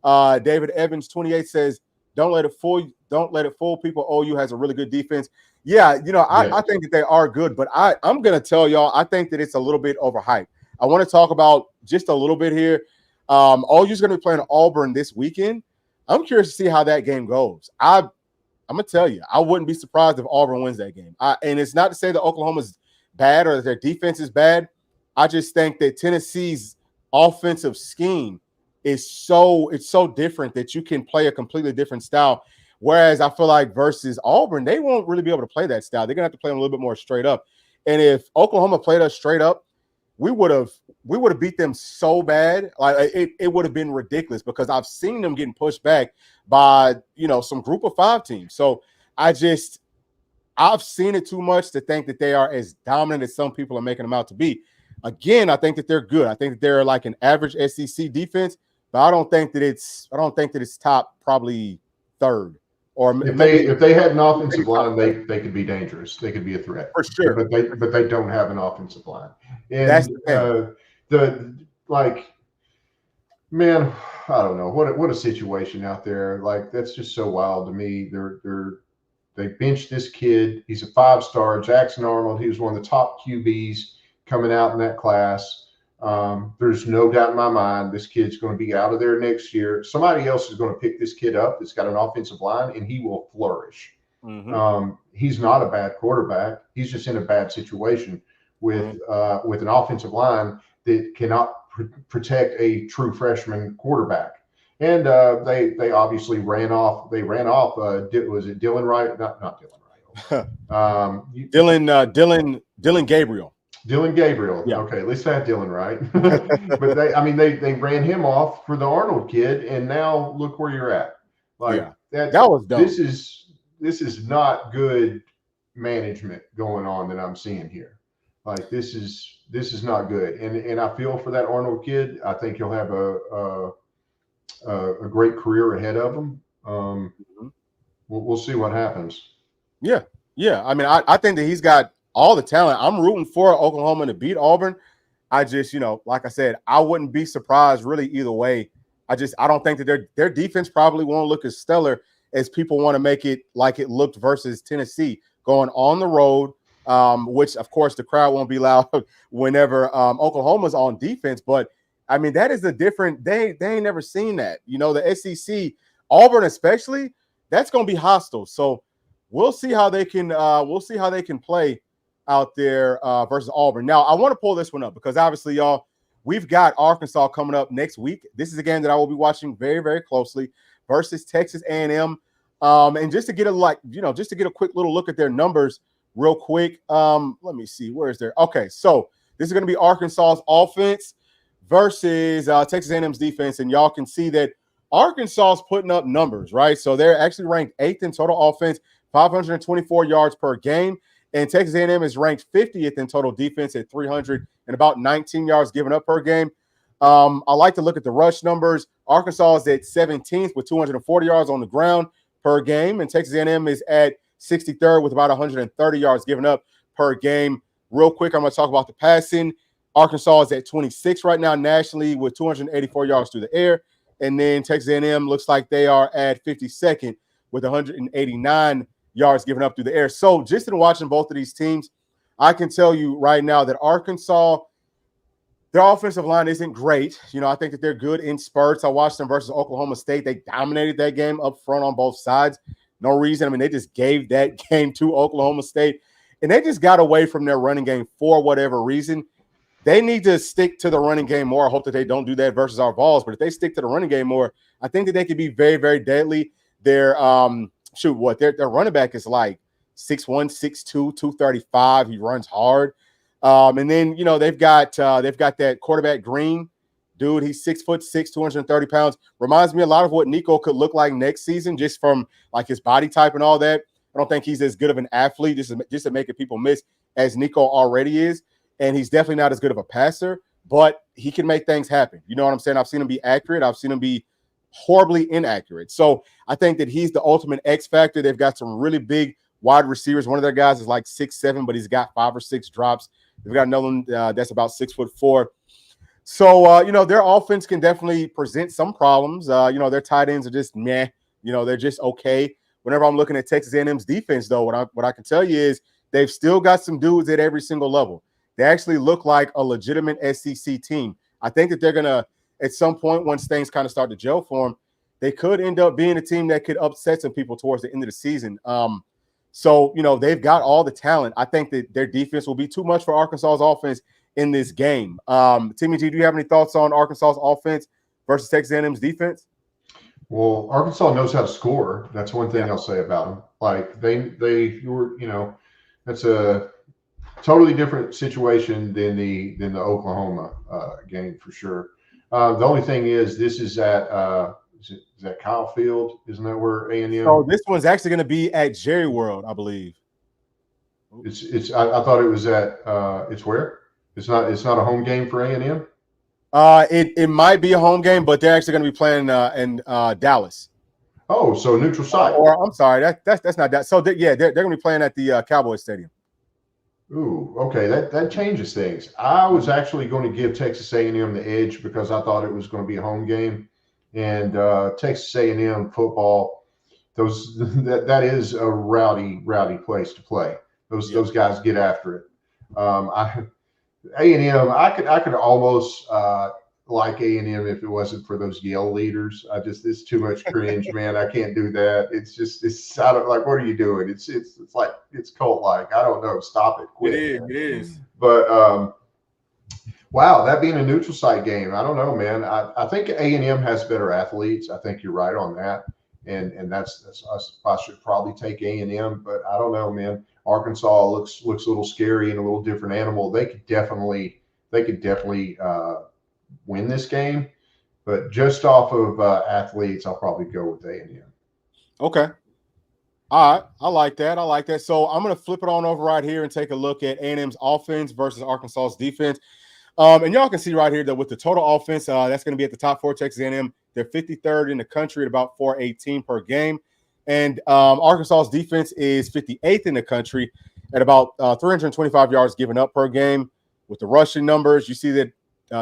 David Evans 28 says, don't let it fool people. OU has a really good defense. Yeah, I think that they are good, but I'm gonna tell y'all, I think that it's a little bit overhyped. I want to talk about just a little bit here. OU's gonna be playing Auburn this weekend. I'm curious to see how that game goes. I'm gonna tell you, I wouldn't be surprised if Auburn wins that game. And it's not to say that Oklahoma's bad or that their defense is bad. I just think that Tennessee's offensive scheme is so different that you can play a completely different style. Whereas I feel like versus Auburn, they won't really be able to play that style. They're gonna have to play them a little bit more straight up. And if Oklahoma played us straight up, we would have beat them so bad. Like it would have been ridiculous because I've seen them getting pushed back by some group of 5 teams. So I've seen it too much to think that they are as dominant as some people are making them out to be. Again, I think that they're good. I think that they're like an average SEC defense, but I don't think that it's top probably 3rd. Or if they had an offensive line, they could be dangerous. They could be a threat for sure. But they don't have an offensive line. And that's man, I don't know what a situation out there. Like that's just so wild to me. They benched this kid. He's a 5-star. Jackson Arnold. He was one of the top QBs coming out in that class. There's no doubt in my mind this kid's going to be out of there next year. Somebody else is going to pick this kid up that's got an offensive line, and he will flourish. Mm-hmm. He's not a bad quarterback. He's just in a bad situation with an offensive line that cannot protect a true freshman quarterback. And they obviously ran off. They ran off. Was it Dylan Wright? Not Dylan Wright. Dylan Gabriel. Dylan Gabriel. Yeah. Okay, at least I had Dylan right. But they ran him off for the Arnold kid, and now look where you're at. Like that was dumb. This is not good management going on that I'm seeing here. Like this is not good. And I feel for that Arnold kid. I think he'll have a great career ahead of him. We'll see what happens. Yeah. I mean, I think that he's got all the talent. I'm rooting for Oklahoma to beat Auburn. I just, like I said, I wouldn't be surprised really either way. I don't think that their defense probably won't look as stellar as people want to make it like it looked versus Tennessee going on the road, which of course the crowd won't be loud whenever Oklahoma's on defense. But I mean, that is a different. They ain't never seen that. You know, the SEC, Auburn especially, that's going to be hostile. So we'll see how they can. We'll see how they can play out there versus Auburn. Now, I want to pull this one up because obviously, y'all, we've got Arkansas coming up next week. This is a game that I will be watching very, very closely versus Texas A&M. And just to get just to get a quick little look at their numbers real quick. Let me see. Where is there? Okay, so this is going to be Arkansas's offense versus Texas A&M's defense. And y'all can see that Arkansas's putting up numbers, right? So they're actually ranked 8th in total offense, 524 yards per game. And Texas A&M is ranked 50th in total defense at 300 and about 19 yards given up per game. I like to look at the rush numbers. Arkansas is at 17th with 240 yards on the ground per game, and Texas A&M is at 63rd with about 130 yards given up per game. Real quick, I'm going to talk about the passing. Arkansas is at 26 right now nationally with 284 yards through the air, and then Texas A&M looks like they are at 52nd with 189 yards given up through the air. So just in watching both of these teams, I can tell you right now that Arkansas, their offensive line isn't great. You know, I think that they're good in spurts. I watched them versus Oklahoma State. They dominated that game up front on both sides. No reason. I mean, they just gave that game to Oklahoma State, and they just got away from their running game for whatever reason. They need to stick to the running game more. I hope that they don't do that versus our Vols, but if they stick to the running game more, I think that they could be very, very deadly. Their their running back is like 6'1", 6'2", 235. He runs hard. And then, you know, they've got that quarterback Green dude. He's 6'6", 230 pounds. Reminds me a lot of what Nico could look like next season, just from like his body type and all that. I don't think he's as good of an athlete, just to making people miss, as Nico already is. And he's definitely not as good of a passer, but he can make things happen. You know what I'm saying? I've seen him be accurate. I've seen him be horribly inaccurate. So I think that he's the ultimate X factor. They've got some really big wide receivers. One of their guys is like 6'7", but he's got 5 or 6 drops. They've got another one that's about 6'4". So, you know, their offense can definitely present some problems. You know, their tight ends are just meh. You know, they're just okay. Whenever I'm looking at Texas A&M's defense, though, what I can tell you is they've still got some dudes at every single level. They actually look like a legitimate SEC team. I think that they're going to, at some point, once things kind of start to gel for them, they could end up being a team that could upset some people towards the end of the season. So, you know, they've got all the talent. I think that their defense will be too much for Arkansas's offense in this game. Timmy G, do you have any thoughts on Arkansas's offense versus Texas A&M's defense? Well, Arkansas knows how to score. That's one thing I'll say about them. Like they were, you know, that's a totally different situation than the Oklahoma game for sure. The only thing is, this is at is that Kyle Field? Isn't that where A&M? So this one's actually going to be at Jerry World, I believe. It's. I thought it was at. It's where? It's not a home game for A&M. It might be a home game, but they're actually going to be playing in Dallas. Oh, so neutral site. Or I'm sorry, that's not that. So they're going to be playing at the Cowboys Stadium. Ooh, okay, that changes things. I was actually going to give Texas A&M the edge because I thought it was going to be a home game, and Texas A&M football, that is a rowdy place to play. Those guys get after it. A&M, I could almost like A&M if it wasn't for those Yale leaders. It's too much cringe, man. I can't do that. It's I don't like. What are you doing? It's like it's cult like. I don't know. Stop it. Quit. It is. But wow, that being a neutral site game, I don't know, man. I think A&M has better athletes. I think you're right on that, and that's us. I should probably take A&M, but I don't know, man. Arkansas looks a little scary and a little different animal. They could definitely win this game, but just off of athletes, I'll probably go with A&M. Okay. All right. I like that. So I'm going to flip it on over right here and take a look at A&M's offense versus Arkansas's defense. And y'all can see right here that with the total offense, that's going to be at the top 4. Texas A&M, they're 53rd in the country at about 418 per game. And Arkansas's defense is 58th in the country at about 325 yards given up per game. With the rushing numbers, you see that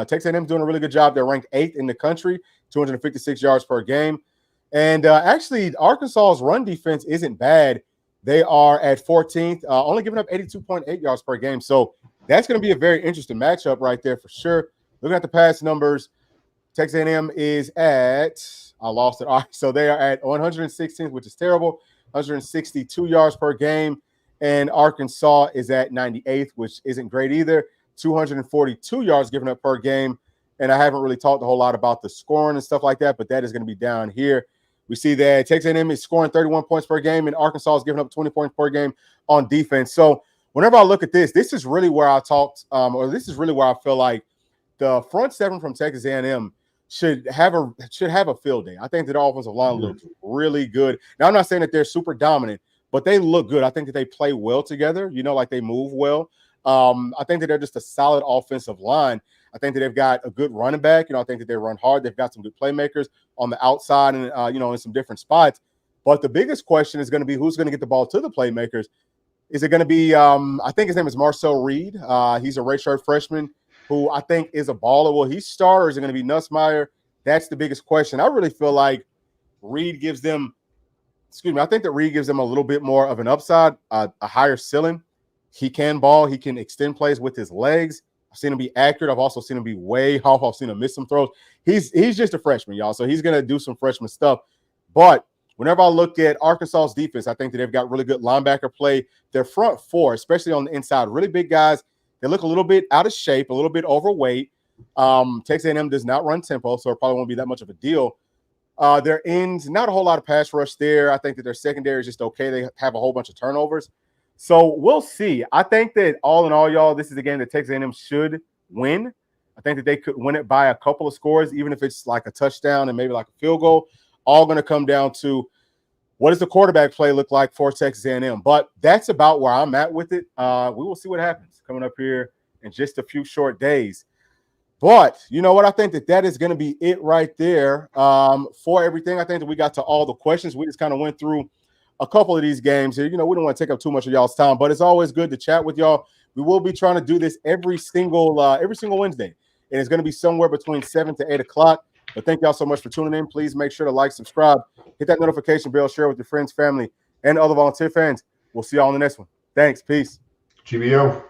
Texas A&M is doing a really good job. They're ranked 8th in the country, 256 yards per game. And actually, Arkansas's run defense isn't bad. They are at 14th, only giving up 82.8 yards per game. So that's going to be a very interesting matchup right there for sure. Looking at the pass numbers, Texas A&M is at, I lost it. All right, so they are at 116th, which is terrible, 162 yards per game. And Arkansas is at 98th, which isn't great either, 242 yards given up per game. And I haven't really talked a whole lot about the scoring and stuff like that, but that is going to be down here. We see that Texas A&M is scoring 31 points per game, and Arkansas is giving up 20 points per game on defense. So whenever I look at this, this is really where I talked, or this is really where I feel like the front seven from Texas A&M should have a field day. I think that the offensive line looks really good. Now, I'm not saying that they're super dominant, but they look good. I think that they play well together, like they move well. I think that they're just a solid offensive line. I think that they've got a good running back. I think that they run hard. They've got some good playmakers on the outside and, in some different spots. But the biggest question is going to be who's going to get the ball to the playmakers. Is it going to be, I think his name is Marcel Reed. He's a redshirt freshman who I think is a baller. Will he start, or is it going to be Nussmeier? That's the biggest question. I really feel like Reed gives them, I think that Reed gives them a little bit more of an upside, a higher ceiling. He can ball. He can extend plays with his legs. I've seen him be accurate. I've also seen him be way off. I've seen him miss some throws. He's just a freshman, y'all, so he's going to do some freshman stuff. But whenever I look at Arkansas's defense, I think that they've got really good linebacker play. Their front four, especially on the inside, really big guys. They look a little bit out of shape, a little bit overweight. Texas A&M does not run tempo, so it probably won't be that much of a deal. Their ends, not a whole lot of pass rush there. I think that their secondary is just okay. They have a whole bunch of turnovers. So we'll see. I think that all in all, y'all, this is a game that Texas A&M should win. I think that they could win it by a couple of scores, even if it's like a touchdown and maybe like a field goal. All going to come down to what does the quarterback play look like for Texas A&M. But that's about where I'm at with it. We will see what happens coming up here in just a few short days. But you know what? I think that is going to be it right there for everything. I think that we got to all the questions. We just kind of went through a couple of these games here. We don't want to take up too much of y'all's time, but it's always good to chat with y'all. We will be trying to do this every single Wednesday, and it's going to be somewhere between 7 to 8 o'clock. But thank y'all so much for tuning in. Please make sure to like, subscribe, hit that notification bell, share with your friends, family, and other volunteer fans. We'll see y'all on the next one. Thanks. Peace. GBO.